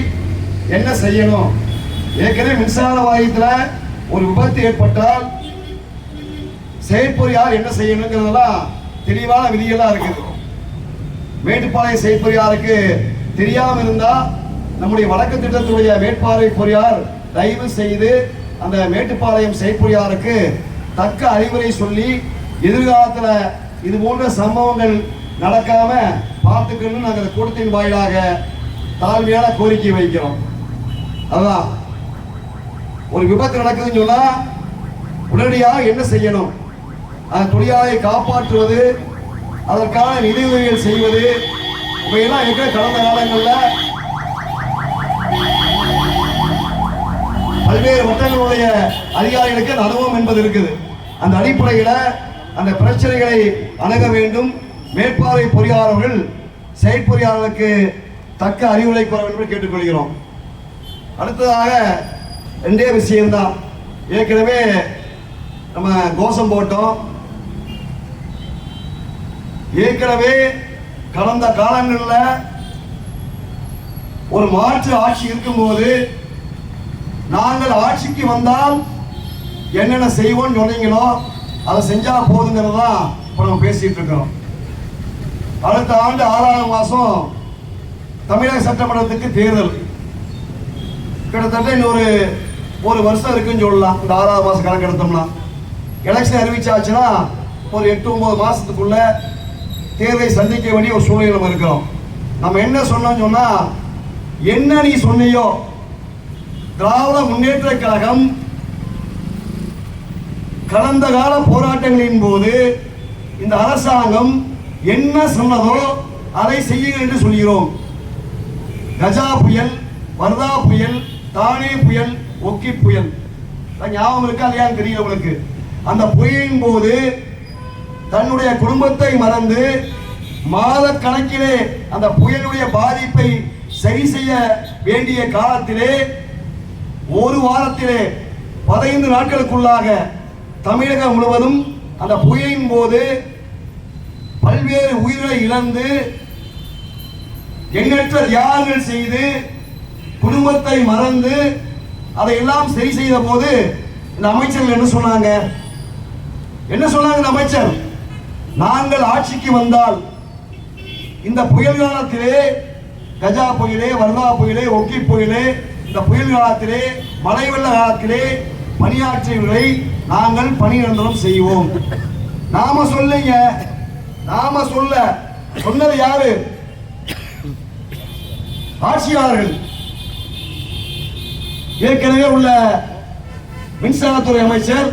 என்ன செய்யணும்? ஏற்கனவே மின்சார வாரியத்தில் ஒரு விபத்து ஏற்பட்டால் செயற்பொறியாளர் என்ன செய்யணுங்கிறதெல்லாம் தெளிவான விதிகள்லாம் இருக்குது. மேட்டுப்பாளைய செயற்பொறியாளருக்கு தெரியாமல் இருந்தால் நம்முடைய வழக்கு திட்டத்துடைய மேற்பார்வை பொறியாளர் தயவு செய்து அந்த மேட்டுப்பாளையம் செயற்பொறியாளருக்கு தக்க அறிவுரை சொல்லி எதிர்காலத்தில் இது போன்ற சம்பவங்கள் நடக்காம பார்த்துக்கணும்னு நாங்கள் அந்த கூட்டத்தின் வாயிலாக தாழ்மையான கோரிக்கை வைக்கிறோம். அதான் ஒரு விபத்து நடக்குதுன்னு சொன்னா உடனடியாக என்ன செய்யணும்? அந்த தொழிலாளரை காப்பாற்றுவது, அதற்கான நிதியுதவிகள் செய்வது, இவையெல்லாம் இருக்கிற கடந்த காலங்களில் பல்வேறு வட்டங்களுடைய அதிகாரிகளுக்கு அனுபவம் என்பது இருக்குது. அந்த அடிப்படையில் அந்த பிரச்சனைகளை அணுக வேண்டும். மேற்பார்வை பொறியாளர்கள் செயற்பொறியாளர்களுக்கு தக்க அறிவுரை கூற வேண்டும் என்று கேட்டுக்கொள்கிறோம். அடுத்ததாக 2 விஷயம்தான். ஏற்கனவே நம்ம கோஷம் போட்டோம். ஏற்கனவே கடந்த காலங்களில் ஒரு மாற்று ஆட்சி இருக்கும்போது நாங்கள் ஆட்சிக்கு வந்தால் என்னென்ன செய்வோம்னு சொன்னீங்களோ அதை செஞ்சா போதுங்கிறது தான் இப்போ நம்ம பேசிட்டு இருக்கிறோம். அடுத்த ஆண்டு 6ஆம் மாதம் தமிழக சட்டமன்றத்துக்கு தேர்தல். கிட்டத்தட்ட இன்னொரு ஒரு வருஷம் இருக்குன்னு சொல்லலாம். இந்த 6ஆம் மாதம் கணக்கு எடுத்தோம்னா எலெக்ஷன் அறிவிச்சாச்சுன்னா ஒரு 8-9 மாதத்துக்குள்ள தேர்தலை சந்திக்க வேண்டிய ஒரு சூழ்நிலை நம்ம இருக்கிறோம். நம்ம என்ன சொன்னோம்னு சொன்னா, என்ன நீ சொன்னியோ திராவிட முன்னேற்ற கழகம் கடந்த கால போராட்டங்களின் போது இந்த அரசாங்கம் என்ன சொன்னதோ அதை செய்யுங்கள் என்று சொல்கிறோம். கஜா புயல், வர்தா புயல், தானே புயல், ஒக்கி புயல், ஞாபகம் இருக்கா இல்லையான்னு தெரியல உங்களுக்கு. அந்த புயலின் போது தன்னுடைய குடும்பத்தை மறந்து மாத கணக்கிலே அந்த புயலுடைய பாதிப்பை சரி செய்ய வேண்டிய காலத்திலே ஒரு வாரத்திலே 15 நாட்களுக்குள்ளாக தமிழகம் முழுவதும் அந்த புயலின் போது பல்வேறு உயிர்களை இழந்து எண்ணற்ற தியாகங்கள் செய்து குடும்பத்தை மறந்து அதையெல்லாம் சரி செய்த போது இந்த அமைச்சர்கள் என்ன சொன்னாங்க? இந்த அமைச்சர், நாங்கள் ஆட்சிக்கு வந்தால் இந்த புயல் காலத்திலே, கஜா புயலே, வர்தா புயலே, ஒக்கி புயலே, இந்த புயல் காலத்திலே, மழை வெள்ள காலத்திலே பணியாற்றியவர்களை நாங்கள் பணி நிரந்தரம் செய்வோம். நாம சொல்லுங்க, நாம சொன்னது யாரு? ஆட்சியாளர்கள். ஏற்கனவே உள்ள மின்சாரத்துறை அமைச்சர்,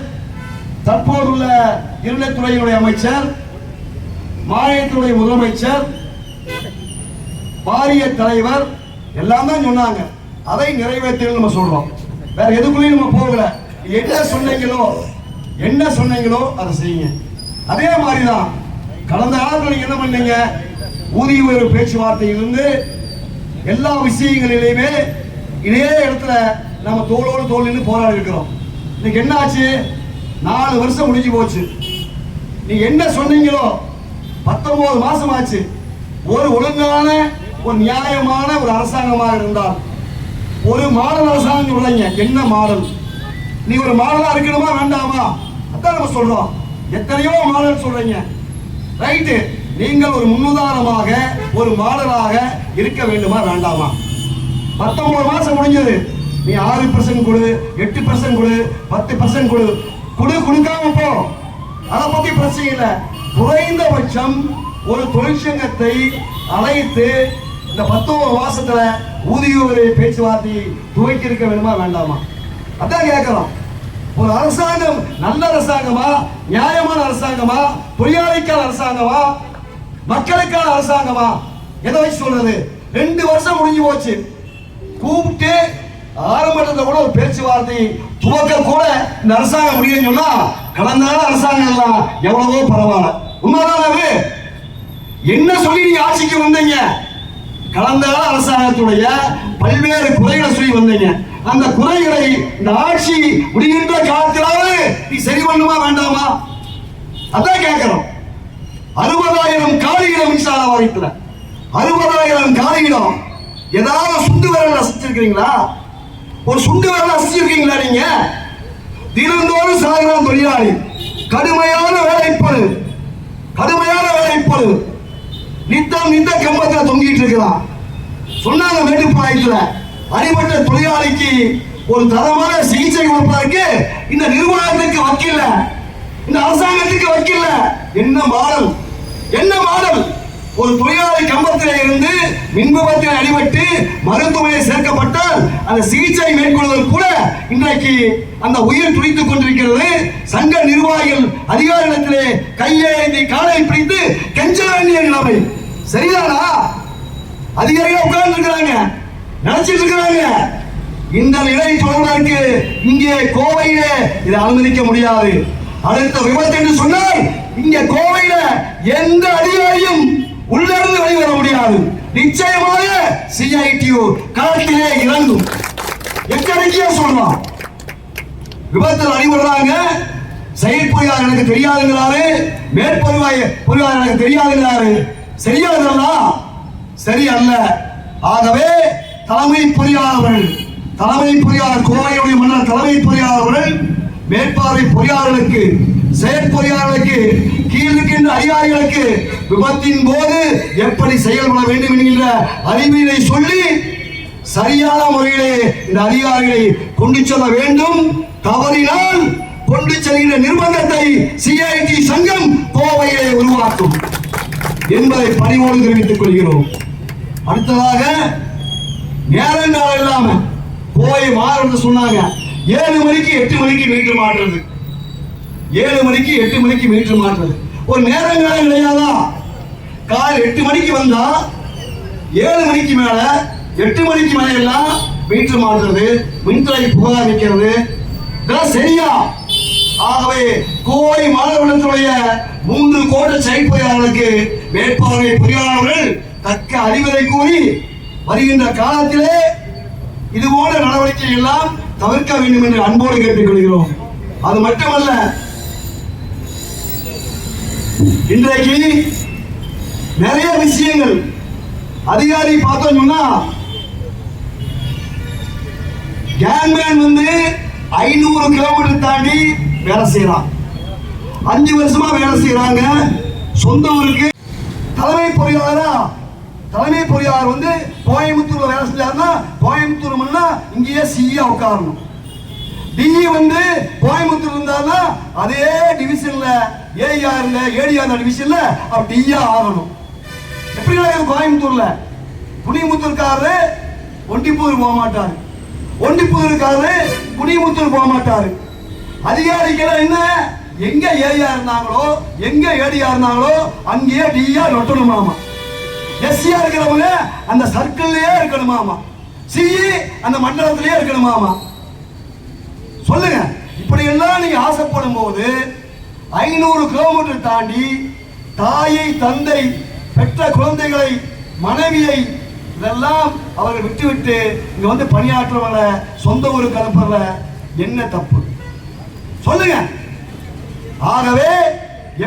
தற்போதுள்ள இருளத்துறையினுடைய அமைச்சர், மாநிலத்துடைய முதலமைச்சர், வாரிய தலைவர் எல்லாம் தான் சொன்னாங்க. அதை நிறைவேற்ற நம்ம சொல்றோம். வேற எதுக்குள்ளயும் நம்ம போகல. என்ன சொன்னீங்களோ அதை செய்யுங்க. அதே மாதிரிதான் கடந்த காலத்தில் நீங்க என்ன பண்ணீங்க? ஊதிய உயர்வு பேச்சுவார்த்தையிலிருந்து எல்லா விஷயங்களிலுமே இதே இடத்துல நம்ம தோளோடு தோல் நின்று போராடி இருக்கிறோம். இன்னைக்கு என்ன ஆச்சு? 4 வருஷம் முடிஞ்சு போச்சு. நீ என்ன சொன்னீங்களோ 19 மாசம் ஆச்சு. ஒரு ஒழுங்கான ஒரு நியாயமான ஒரு அரசாங்கமாக இருந்தால் ஒரு மாடல் அரசாங்கம் சொல்றீங்க. என்ன மாடல்? நீ ஒரு மாடலா இருக்கணுமா வேண்டாமா? அதான் நம்ம சொல்றோம். எத்தனையோ மாடல் சொல்றீங்க. ரைட்டு, நீங்கள் ஒரு முன்னுதாரணமாக ஒரு மாடலாக இருக்க வேண்டுமா வேண்டாமா? 19 மாசம் முடிஞ்சது. நீ 6% கொடு, 8% கொடு, 10% கொடு, கொடுக்காம போ. அதை பத்தி பிரச்சனை இல்லை. குறைந்தபட்சம் ஒரு தொழிற்சங்கத்தை அழைத்து இந்த 19 மாசத்துல ஊதிய பேச்சுவார்த்தை துவக்கி இருக்க வேண்டுமா வேண்டாமா? அதான் கேட்கிறோம். ஒரு அரசாங்கம் நல்ல அரசாங்கமா, நியாயமான அரசாங்கமா, தொழிலாளிக்கான அரசாங்கமா, மக்களுக்கான அரசாங்கமா? எதை வச்சு சொல்றது? 2 வருஷம் முடிஞ்சு போச்சு. கூப்பிட்டு ஆரம்பத்தில் கூட ஒரு பேச்சுவார்த்தை துவக்க கூட இந்த அரசாங்கம் முடியும்னு சொன்னா கடந்த அரசாங்கம் எல்லாம் எவ்வளவோ பரவாயில்ல. உண்மைதானே? என்ன சொல்லி நீங்க ஆட்சிக்கு வந்தீங்க? கடந்த அரசாங்கத்துடைய பல்வேறு குறைகளை சொல்லி வந்தீங்க. அந்த குறைகளை இந்த ஆட்சி முடிகின்ற காலத்திலாவது நீ சரி பண்ணுமா வேண்டாமா? அதான் கேட்கிறோம். 60,000 காலியிடம் மின்சார வாரியத்துல 60,000 காலியிடம் ஏதாவது சுண்டு விரல் அசைச்சிருக்கீங்களா? ஒரு சுண்டு விரல் அசைச்சிருக்கீங்களா? நீங்க தினந்தோறும் சாகிற தொழிலாளி கடுமையான வேலைப்பளு நித்த கம்பத்தில் தொங்கிட்டு இருக்கிறான். சொன்னாங்க மேட்டுப்பாளையத்துல அடிபட்ட தொழிலாளிக்கு ஒரு தரமான சிகிச்சை கொடுப்பதற்கு இந்த நிறுவனத்துக்கு வக்கில்ல, இந்த அரசாங்கத்துக்கு வக்கில்ல. என்ன மாடல்? ஒரு தொழிலாளி கம்பத்திலே இருந்து மின்விபத்தில் அடிபட்டு மருத்துவமனையில் சேர்க்கப்பட்டால் அந்த சிகிச்சை மேற்கொள்வதற்கு கூட இன்றைக்கு அந்த உயிர் துடித்துக் கொண்டிருக்கிறது. சங்க நிர்வாகிகள் அதிகாரிகளத்திலே கையேந்தி காலை பிடித்து கெஞ்ச வேண்டிய நிலைமை. சரிதானா? அதிகாரிகள் உட்கார்ந்து இருக்கிறாங்க, நினைச்சிட்டு இருக்கிறாங்க. இந்த நிலை தொடர்வதற்கு இங்கே கோவையிலே இதை அனுமதிக்க முடியாது. அடுத்த விபத்து என்று சொன்னால் இங்கே கோவையில எந்த அதிகாரியும் உள்ளிருந்து வெளிவர முடியாது. நிச்சயமாக CITU களத்திலே இறங்கும். எச்சரிக்கையா சொல்றோம். விபத்தில் அடிபடுறாங்க, செயற்பொறியாளர் எனக்கு தெரியாதுங்கிறாரு, மேற்பொறியாளர் எனக்கு தெரியாதுங்கிறாரு. சரி அல்ல. ஆகவே தலைமை பொறியாளர் கோவையுடைய மன்னர் தலைமை பொறியாளர்கள் மேற்பார்வை பொறியாளர்களுக்கு, செயற்பொறியாளர்களுக்கு, கீழ் இருக்கின்ற அதிகாரிகளுக்கு விபத்தின் போது எப்படி செயல்பட வேண்டும் என்கின்ற அறிவியலை சொல்லி சரியான முறையிலே இந்த அதிகாரிகளை கொண்டு செல்ல வேண்டும். தவறினால் கொண்டு செல்கின்ற நிர்பந்தத்தை CIT சங்கம் கோவையிலே உருவாக்கும் என்பதை பணிவோடு தெரிவித்துக் கொள்கிறோம். அடுத்ததாக நேரங்காலம் இல்லாம கோவை மாறுறது சொன்னாங்க. 7 மணிக்கு 8 மணிக்கு மீட்டர் மாற்றுறது, 7 மணிக்கு 8 மணிக்கு மீட்டர் மாற்றுறது ஒரு நேரங்காலம் கிடையாதா? காலை 8 மணிக்கு வந்தா 7 மணிக்கு மேல 8 மணிக்கு மேல எல்லாம் மீட்டர் மாற்றுறது, மின்துறை புகார் வைக்கிறது, இதெல்லாம் சரியா? ஆகவே கோவை மாநகரத்துடைய 3 கோட்ட செயற்பொறியாளர்களுக்கு மேற்பார்வை பொறியாளர்கள் தக்க அறிவுரை கூறி வருகின்ற காலத்திலே இது போன்ற நடவடிக்கை எல்லாம் தவிர்க்க வேண்டும் என்று அன்போடு கேட்டுக்கொள்கிறோம். அது மட்டுமல்ல, இன்றைக்கு நிறைய விஷயங்கள் அதிகாரி பார்த்தோம் சொன்னா கேங்மேன் 500 கிலோமீட்டர் தாண்டி வேலை செய்யறான். 5 வருஷமா வேலை செய்யறாங்க. சொந்த ஊருக்கு தலைமை பொறியாளர் கோயம்புத்தூர்ல வேலை செஞ்சாருன்னா கோயம்புத்தூர் மண்ணா இங்கேயே சியா உட்காரணும். டிஇ கோயம்புத்தூர் இருந்தாருன்னா அதே டிவிஷன்ல ஏஆர்ல ஏடிஆர் டிவிஷன்ல அவர் டிஇயா ஆகணும். எப்படி கோயம்புத்தூர்ல புனிமுத்தூர்காரரு ஒண்டிப்பூர் போக மாட்டாரு, ஒண்டிப்பூருக்காரரு புனிமுத்தூர் போக மாட்டாரு. அதிகாரிகள் என்ன எங்க ஏரியா இருந்தாங்களோ எங்க ஏடியா இருந்தாங்களோ அங்கேயே டிஆ நொட்டணுமாமா. எஸ்சியா இருக்கிறவங்க அந்த சர்க்கிள்லயே இருக்கணுமாமா, சிஇ அந்த மண்டலத்திலேயே இருக்கணுமாமா. சொல்லுங்க, இப்படி எல்லாம் நீங்க ஆசைப்படும் போது 500 கிலோமீட்டர் தாண்டி தாயை தந்தை பெற்ற குழந்தைகளை மனைவியை இதெல்லாம் அவர்கள் விட்டுவிட்டு இங்க பணியாற்றுவத சொந்த ஊருக்கு அனுப்புறத என்ன தப்பு சொல்லுங்க. ஆகவே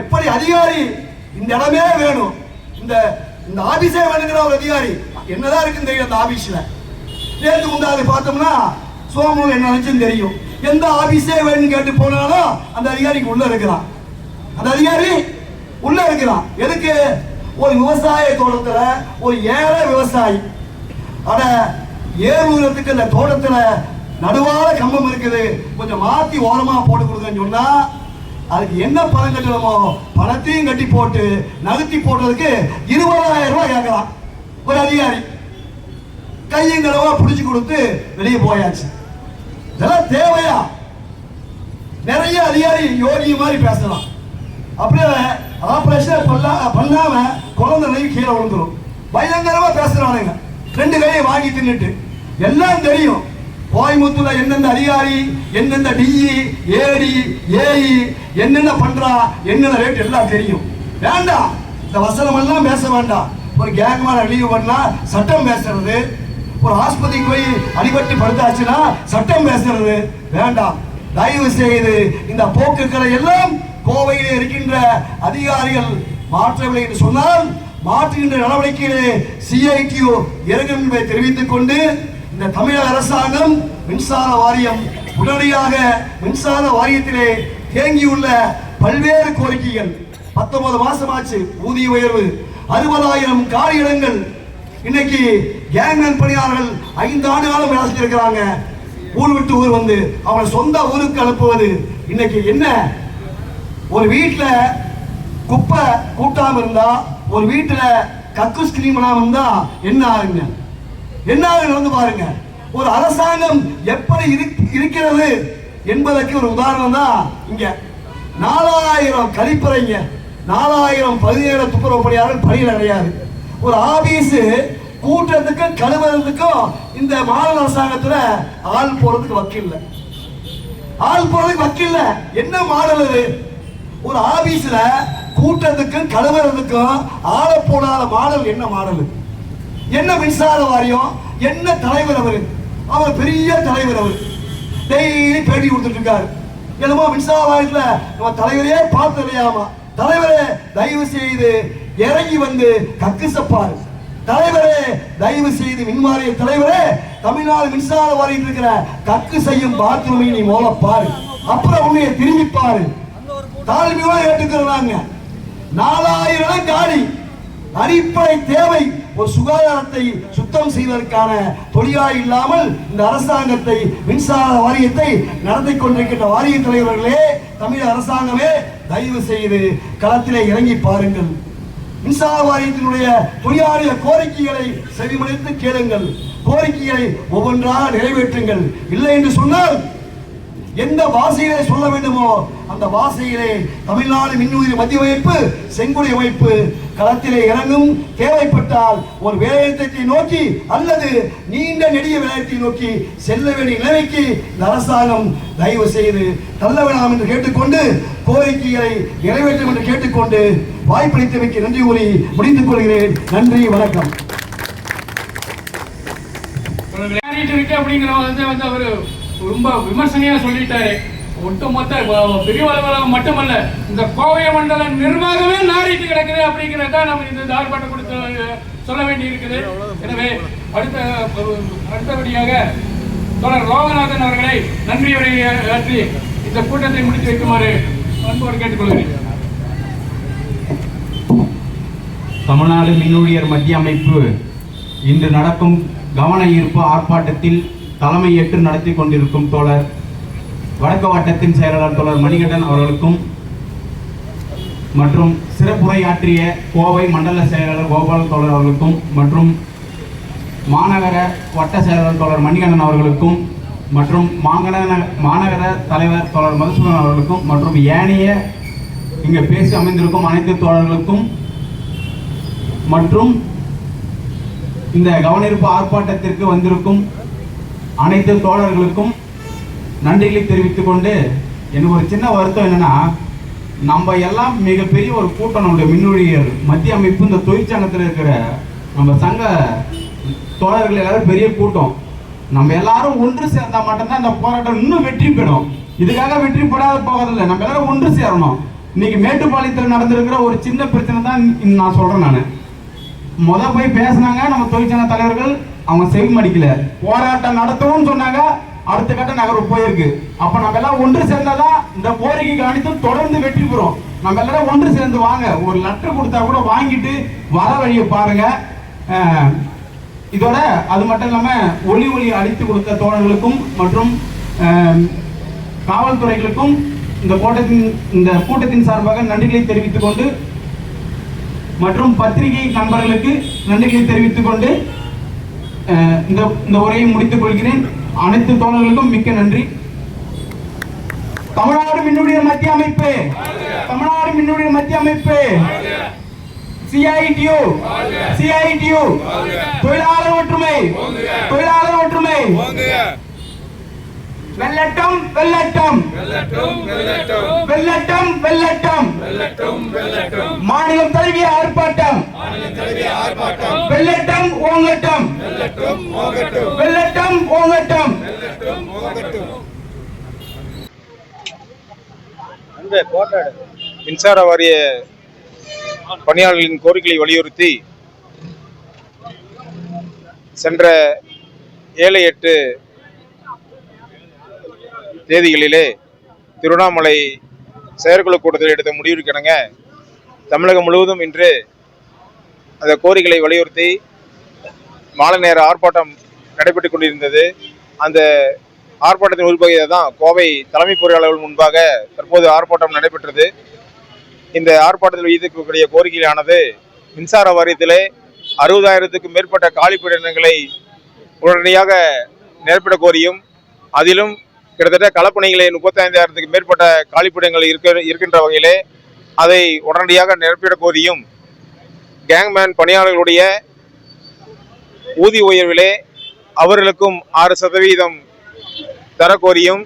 எப்படி அதிகாரி இந்த இடமே வேணும், இந்த இந்த ஆபீஸே வேணுங்கிற ஒரு அதிகாரி என்னதான் இருக்குன்னு தெரியும். அந்த ஆபீஸ்ல நேற்று முந்தாது பார்த்தோம்னா சோமு என்ன நினைச்சுன்னு தெரியும். எந்த ஆபீஸே வேணும்னு கேட்டு போனாலும் அந்த அதிகாரிக்கு உள்ள இருக்கிறான். அந்த அதிகாரி உள்ள இருக்கிறான். எதுக்கு? ஒரு விவசாய தோட்டத்துல ஒரு ஏழை விவசாயி அட ஏறுவதற்கு அந்த தோட்டத்துல நடுவார கம்பம் இருக்குது, கொஞ்சம் மாத்தி ஓரமா போட்டு கொடுங்கன்னு சொன்னா அதுக்கு என்ன பணம் கட்டணுமோ பணத்தையும் கட்டி போட்டு நகர்த்தி போடுறதுக்கு 20,000 ரூபாய் கேட்கலாம். ஒரு அதிகாரி கையும் கடவா பிடிச்சு கொடுத்து வெளியே போயாச்சு. இதெல்லாம் தேவையா? நிறைய அதிகாரி யோகி மாதிரி பேசலாம். அப்படியே ஆபரேஷன் பண்ணாம குழந்தை கீழே விழுந்துரும். பயங்கரமா பேசுறானுங்க. 2 கையை வாங்கி தின்னுட்டு. எல்லாம் தெரியும். கோயம்புத்தூர்ல எந்தெந்த அதிகாரி, எந்தெந்த டிஇ, ஏடி, ஏஇ என்னென்ன பண்றா, என்னென்ன ரேட் எல்லாம் தெரியும். வேண்டாம், இந்த வசனம் எல்லாம் பேச வேண்டாம். ஒரு கேங்மான ரிலீவ் பண்ணா சட்டம் பேசுறது, ஒரு ஆஸ்பத்திரிக்கு போய் அடிபட்டு படுத்தாச்சுன்னா சட்டம் பேசுறது வேண்டாம். தயவு செய்து இந்த போக்குகளை எல்லாம் கோவையில் இருக்கின்ற அதிகாரிகள் மாற்றவில்லை என்று சொன்னால் மாற்றுகின்ற நடவடிக்கையிலே சிஐடியு இறங்கும் என்பதை தெரிவித்துக் கொண்டு இந்த தமிழக அரசாங்கம் மின்சார வாரியம் உடனடியாக மின்சார வாரியத்திலே தேங்கியுள்ள பல்வேறு கோரிக்கைகள் 19 மாசமாச்சு ஊதிய உயர்வு, 60,000 காலி இடங்கள், இன்னைக்கு கேங்மேன் பணியாளர்கள் 5 ஆண்டு காலம் வேலை செஞ்சிருக்கிறாங்க. ஊர் விட்டு ஊர் வந்து அவங்களை சொந்த ஊருக்கு அனுப்புவது. இன்னைக்கு என்ன, ஒரு வீட்டுல குப்பை கூட்டாம இருந்தா, ஒரு வீட்டுல கக்கூஸ் கிளீன் பண்ணாம இருந்தா என்ன ஆகுங்க? என்ன ஆகுன்னு வந்து பாருங்க. ஒரு அரசாங்கம் எப்படி இருக்கிறது என்பதற்கு ஒரு உதாரணம் தான் இங்க 4000 கழிப்பறைங்க, 4000 17 துப்புரவு பணியாளர்கள் பணியில் கிடையாது. ஒரு ஆபீஸ் கூட்டத்துக்கும் கழுவுறதுக்கும் இந்த மாநில அரசாங்கத்துல ஆள் போறதுக்கு வக்கில்ல, ஆள் போறதுக்கு வக்கில்ல. என்ன மாடல் இது? ஒரு ஆபீஸ்ல கூட்டத்துக்கும் கழுவுறதுக்கும் ஆள போடாத மாடல் என்ன மாடல்? என்ன மின்சார வாரியம்? என்ன தலைவர் அவரு? அவர் பெரிய தலைவர். அவர் டெய்லி பேட்டி கொடுத்துட்டு இருக்காரு. என்னமோ மின்சார வாரியத்துல நம்ம தலைவரே பார்த்து இல்லையாமா. தலைவரே தயவு செய்து இறங்கி வந்து கக்குசப்பாரு. தலைவரே தயவு செய்து மின்வாரிய தலைவரே தமிழ்நாடு மின்சார வாரியம் இருக்கிற கக்கு செய்யும் பாத்ரூமை நீ மோல பாரு, அப்புறம் உன்னைய திரும்பி பாரு. தாழ்மையோட ஏற்றுக்கிறாங்க. 4000 காலி. அடிப்படை தேவை ஒரு சுகாதாரத்தை சுத்தம் செய்வதற்கான தொழிலாளி இல்லாமல் இந்த அரசாங்கத்தை மின்சார வாரியத்தை நடத்தி கொண்டிருக்கின்ற வாரிய தலைவர்களே, தமிழக அரசாங்கமே தயவு செய்து களத்திலே இறங்கி பாருங்கள். மின்சார வாரியத்தினுடைய தொழிலாளிய கோரிக்கைகளை செவிமடுத்து கேளுங்கள். கோரிக்கைகளை ஒவ்வொன்றாக நிறைவேற்றுங்கள். இல்லை என்று சொன்னால் எந்த பாஷையிலே சொல்ல வேண்டுமோ அந்த பாஷையிலே தமிழ்நாடு மின்னுயிர் மத்திய அமைப்பு, செங்குடி அமைப்பு களத்திலே இறங்கும். தேவைப்பட்டால் ஒரு வேலைநிறுத்தத்தை நோக்கி அல்லது நீண்ட நெடிய வேலைநிறுத்தத்தை நோக்கி செல்ல வேண்டிய நிலைமைக்கு இந்த அரசாங்கம் தயவு செய்து தள்ள வேண்டாம் என்று கேட்டுக்கொண்டு கோரிக்கைகளை நிறைவேற்றும் என்று கேட்டுக்கொண்டு வாய்ப்பளித்தமைக்கு நன்றி கூறி முடித்துக் கொள்கிறேன். நன்றி, வணக்கம். அப்படிங்கிற அவரு ரொம்ப விமர்சனையா சொல்லிட்டாரு. ஒட்டுமொத்த பெரிய அலுவலகம் மட்டுமல்ல, இந்த கோவை மண்டல நிர்வாகமே நாரிட்டு கிடக்குது அப்படிங்கிறத நம்ம இந்த ஆர்ப்பாட்டம் கொடுத்து சொல்ல வேண்டி இருக்குது. எனவே அடுத்தபடியாக தொடர் லோகநாதன் அவர்களை நன்றியுரை ஆற்றி இந்த கூட்டத்தை முடித்து வைக்குமாறு அன்போடு கேட்டுக்கொள்கிறேன். தமிழ்நாடு மின்னூழியர் மத்திய அமைப்பு இன்று நடக்கும் கவன ஈர்ப்பு ஆர்ப்பாட்டத்தில் தலைமை ஏற்று நடத்தி கொண்டிருக்கும் தோழர் வடக்கு வட்டத்தின் செயலாளர் தோழர் மணிகண்டன் அவர்களுக்கும் மற்றும் சிறப்புரையாற்றிய கோவை மண்டல செயலாளர் கோபால் தோழர் அவர்களுக்கும் மற்றும் மாநகர வட்ட செயலாளர் தோழர் மணிகண்டன் அவர்களுக்கும் மற்றும் மாநகர தலைவர் தோழர் மதுசூதன் அவர்களுக்கும் மற்றும் ஏனைய இங்கு பேசி அமைந்திருக்கும் அனைத்து தோழர்களுக்கும் மற்றும் இந்த கவனிப்பு ஆர்ப்பாட்டத்திற்கு வந்திருக்கும் அனைத்து தோழர்களுக்கும் நன்றிகளை தெரிவித்துக் கொண்டு எனக்கு ஒரு சின்ன வருத்தம் என்னன்னா, நம்ம எல்லாம் மிகப்பெரிய ஒரு கூட்டம், நம்முடைய மின்னூழியர் மத்திய அமைப்பு இந்த தொழிற்சங்கத்தில் இருக்கிற நம்ம சங்க தோழர்கள் எல்லாரும் பெரிய கூட்டம். நம்ம எல்லாரும் ஒன்று சேர்ந்தா மட்டும்தான் இந்த போராட்டம் இன்னும் வெற்றி பெறும். இதுக்காக வெற்றி பெறாத போவதில்லை. நம்ம எல்லாரும் ஒன்று சேரணும். இன்னைக்கு மேட்டுப்பாளையத்தில் நடந்திருக்கிற ஒரு சின்ன பிரச்சனை தான் நான் சொல்றேன். நான் போய் பேசினாங்க நம்ம தொழிற்சங்க தலைவர்கள், அவங்க செவி மடிக்கல. போராட்டம் நடத்தவும் சொன்னாங்க, அடுத்த கட்ட நகர்வு போயிருக்கு. அப்ப நம்ம எல்லாம் ஒன்று சேர்ந்தாதான் இந்த கோரிக்கைக்கு அனைத்தும் தொடர்ந்து வெற்றி பெறும். நம்ம எல்லாரும் ஒன்று சேர்ந்து வாங்க, ஒரு லெட்டர் கொடுத்தா கூட வாங்கிட்டு வர வழியை பாருங்க. இதோட அது மட்டும் இல்லாம ஒளி அளித்து கொடுத்த தோழர்களுக்கும் மற்றும் காவல்துறைகளுக்கும் இந்த கூட்டத்தின் சார்பாக நன்றிகளை தெரிவித்துக் கொண்டு மற்றும் பத்திரிகை நண்பர்களுக்கு நன்றிகளை தெரிவித்துக் கொண்டு இந்த உரையை முடித்துக் கொள்கிறேன். அனைத்து தோழர்களுக்கும் மிக்க நன்றி. தமிழ்நாடு மின்னுடைய மத்திய அமைப்பு, தமிழ்நாடு மின்னுடைய மத்திய அமைப்பு, CITU, CITU, தொழிலாளர் ஒற்றுமை, தொழிலாளர் ஒற்றுமை, வெள்ளட்டம் வெள்ளட்டம் வெள்ளட்டம் வெள்ளட்டம், மாநிலம் தழுவிய ஆர்ப்பாட்டம், வெள்ளட்டம் ஓங்கட்டம், வெள்ளட்டம் ஓங்கட்டம். மின்சார வாரிய பணியாளர்களின் கோரிக்கைகளை வலியுறுத்தி சென்ற 7-8 தேதிகளிலே திருவண்ணாமலை செயற்குழு கூட்டத்தில் எடுத்த முடிவிற்கிணங்க தமிழகம் முழுவதும் இன்று அந்த கோரிக்கைகளை வலியுறுத்தி மாலை நேர ஆர்ப்பாட்டம் நடைபெற்றுக் கொண்டிருந்தது. அந்த ஆர்ப்பாட்டத்தின் ஒரு பகுதியாக தான் கோவை தலைமை பொறியாளர்கள் முன்பாக தற்போது ஆர்ப்பாட்டம் நடைபெற்றது. இந்த ஆர்ப்பாட்டத்தில் வைத்திருக்கக்கூடிய கோரிக்கையானது மின்சார வாரியத்திலே 60,000க்கும் மேற்பட்ட காலிப்பணியிடங்களை உடனடியாக நிரப்பிட கோரியும், அதிலும் கிட்டத்தட்ட களப்பணிகளை 35,000க்கும் மேற்பட்ட காலிப்பணியிடங்கள் இருக்கின்ற வகையிலே அதை உடனடியாக நிரப்பிட கோரியும், கேங்மேன் பணியாளர்களுடைய ஊதிய உயர்விலே அவர்களுக்கும் 6% தரக்கோரியும்,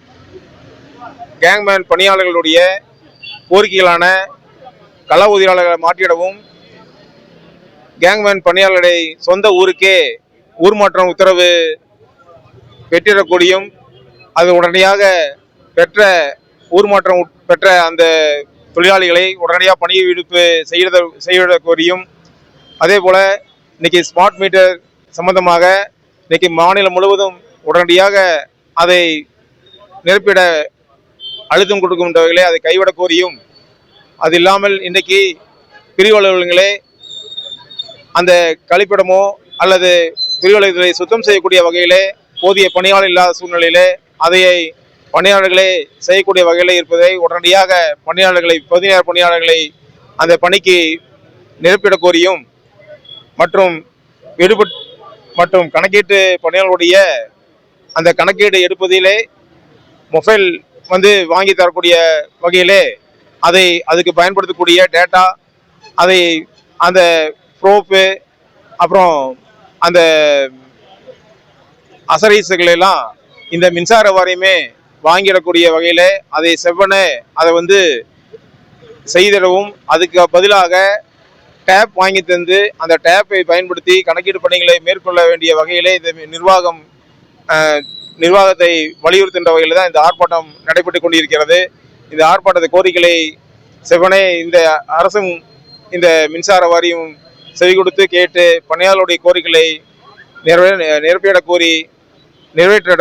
கேங்மேன் பணியாளர்களுடைய கோரிக்கைகளான கள ஊதியாளர்களை மாற்றிடவும், கேங்மேன் பணியாளர்களை சொந்த ஊருக்கே ஊர் மாற்றம் உத்தரவு பெற்றிடக்கூடியும், அது உடனடியாக பெற்ற ஊர் மாற்றம் பெற்ற அந்த தொழிலாளிகளை உடனடியாக பணி விடுப்பு செய்ய கோரியும், அதே போல இன்னைக்கு ஸ்மார்ட் மீட்டர் சம்பந்தமாக இன்னைக்கு மாநிலம் முழுவதும் உடனடியாக அதை நிரப்பிட அழுத்தம் கொடுக்கின்ற வகையிலே அதை கைவிட கோரியும், அது இல்லாமல் இன்றைக்கு பிரிவு அலுவலகங்களே அந்த கழிப்பிடமோ அல்லது பிரிவு அலுவலகங்களை சுத்தம் செய்யக்கூடிய வகையிலே போதிய பணியாளர் இல்லாத சூழ்நிலையிலே அதை பணியாளர்களே செய்யக்கூடிய வகையில் இருப்பதை உடனடியாக பகுதிநேர பணியாளர்களை அந்த பணிக்கு நிரப்பிட கோரியும், மற்றும் கணக்கீட்டு பணியாளர்களுடைய அந்த கணக்கீடு எடுப்பதிலே மொபைல் வாங்கி தரக்கூடிய வகையிலே அதுக்கு பயன்படுத்தக்கூடிய டேட்டா, அந்த ப்ரோப்பு, அப்புறம் அந்த அசரைஸ்கள் எல்லாம் இந்த மின்சார வாரியமே வாங்கிடக்கூடிய வகையில அதை செவ்வனே அதை செய்திடவும், அதுக்கு பதிலாக டேப் வாங்கி தந்து அந்த டேப்பை பயன்படுத்தி கணக்கீடு பணிகளை மேற்கொள்ள வேண்டிய வகையிலே இந்த நிர்வாகத்தை வலியுறுத்துகின்ற வகையில் தான் இந்த ஆர்ப்பாட்டம் நடைபெற்றுக் கொண்டிருக்கிறது. இந்த ஆர்ப்பாட்டத்தை கோரிக்கைகளை செவ்வனே இந்த அரசும் இந்த மின்சார வாரியம் செவி கொடுத்து கேட்டு பணியாளருடைய கோரிக்கைகளை நிறைவேற்றிட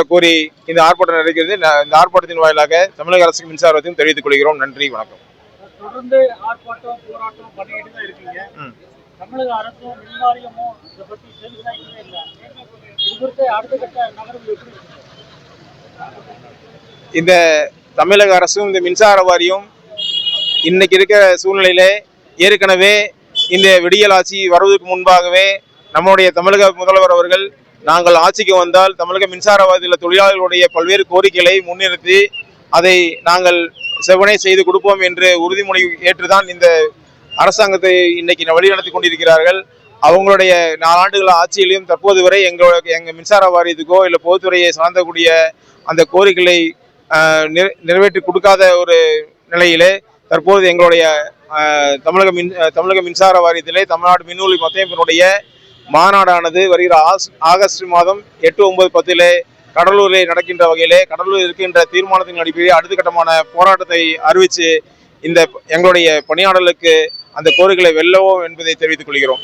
கோரி இந்த ஆர்ப்பாட்டம் நடக்கிறது. இந்த ஆர்ப்பாட்டத்தின் வாயிலாக தமிழக அரசுக்கு மின்சாரத்தையும் தெரிவித்துக் கொள்கிறோம். நன்றி, வணக்கம். தொடர்ந்து ஆர்ப்பாட்டம் போராட்டம் பண்ணிக்கிட்டு தான் இருக்கீங்க. தமிழக அரசும் மின்வாரியமும் இதை பற்றி சென்சாயிக்கவே இல்லை. இது குறித்து அடுத்த கட்ட நகர்வு எப்படி? இந்த தமிழக அரசும் இந்த மின்சார வாரியம் இன்னைக்கு இருக்கிற சூழ்நிலையிலே ஏற்கனவே இந்த விடியல் ஆட்சி வருவதற்கு முன்பாகவே நம்முடைய தமிழக முதல்வர் அவர்கள் நாங்கள் ஆட்சிக்கு வந்தால் தமிழக மின்சார வாரியத்தில் தொழிலாளர்களுடைய பல்வேறு கோரிக்கைகளை முன்னிறுத்தி அதை நாங்கள் செவ்வனே செய்து கொடுப்போம் என்று உறுதிமொழி ஏற்றுதான் இந்த அரசாங்கத்தை இன்னைக்கு வழிநடத்தி கொண்டிருக்கிறார்கள். அவங்களுடைய 4 ஆண்டுகள் ஆட்சியிலையும் தற்போது வரை எங்கள் மின்சார வாரியத்துக்கோ இல்லை பொதுத்துறையை சார்ந்தக்கூடிய அந்த கோரிக்கைகளை நிறைவேற்றி கொடுக்காத ஒரு நிலையிலே தற்போது எங்களுடைய தமிழக மின்சார வாரியத்திலே தமிழ்நாடு மின்னுளி மத்தியமைப்பினுடைய மாநாடானது வருகிற ஆகஸ்ட் மாதம் 8, 9, 10 கடலூரில் நடக்கின்ற வகையிலே கடலூரில் இருக்கின்ற தீர்மானத்தின் அடிப்படையில் அடுத்த கட்டமான போராட்டத்தை அறிவித்து இந்த எங்களுடைய பணியாளர்களுக்கு அந்த கோரிக்கைகளை வெல்லவோம் என்பதை தெரிவித்துக் கொள்கிறோம்.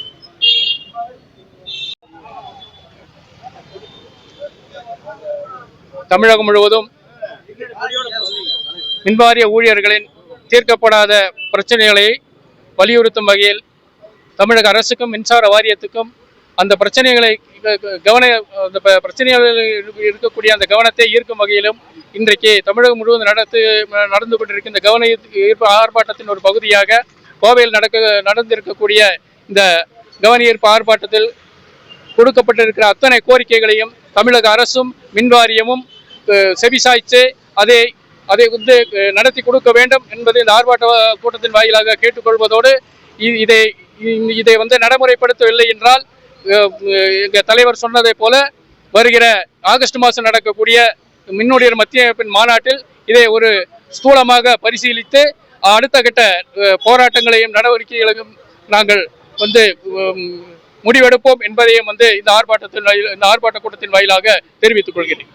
தமிழகம் முழுவதும் மின்வாரிய ஊழியர்களின் தீர்க்கப்படாத பிரச்சனைகளை வலியுறுத்தும் வகையில் தமிழக அரசுக்கும் மின்சார வாரியத்துக்கும் அந்த பிரச்சனைகளை பிரச்சனைகளில் இருக்கக்கூடிய அந்த கவனத்தை ஈர்க்கும் வகையிலும் இன்றைக்கு தமிழகம் முழுவதும் நடந்து கொண்டிருக்கிற இந்த கவன ஈர்ப்பு ஆர்ப்பாட்டத்தின் ஒரு பகுதியாக கோவையில் நடந்திருக்கக்கூடிய இந்த கவன ஈர்ப்பு ஆர்ப்பாட்டத்தில் கொடுக்கப்பட்டிருக்கிற அத்தனை கோரிக்கைகளையும் தமிழக அரசும் மின்வாரியமும் செவிசாய்த்து அதை வந்து நடத்தி கொடுக்க வேண்டும் என்பதை இந்த ஆர்ப்பாட்ட கூட்டத்தின் வாயிலாக கேட்டுக்கொள்வதோடு இதை வந்து நடைமுறைப்படுத்தவில்லை என்றால் எங்கள் தலைவர் சொன்னதை போல வருகிற ஆகஸ்ட் மாதம் நடக்கக்கூடிய மின்னுடைய மத்திய அமைப்பின் மாநாட்டில் இதை ஒரு ஸ்தூலமாக பரிசீலித்து அடுத்த கட்ட போராட்டங்களையும் நடவடிக்கைகளையும் நாங்கள் வந்து முடிவெடுப்போம் என்பதையும் வந்து இந்த ஆர்ப்பாட்ட கூட்டத்தின் வாயிலாக தெரிவித்துக் கொள்கிறேன்.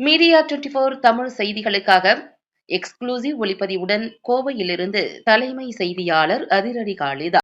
மீடியா 24 தமிழ் செய்திகளுக்காக எக்ஸ்க்ளூசிவ் ஒளிப்பதிவுடன் கோவையிலிருந்து தலைமை செய்தியாளர் அதிரடி காளிதா.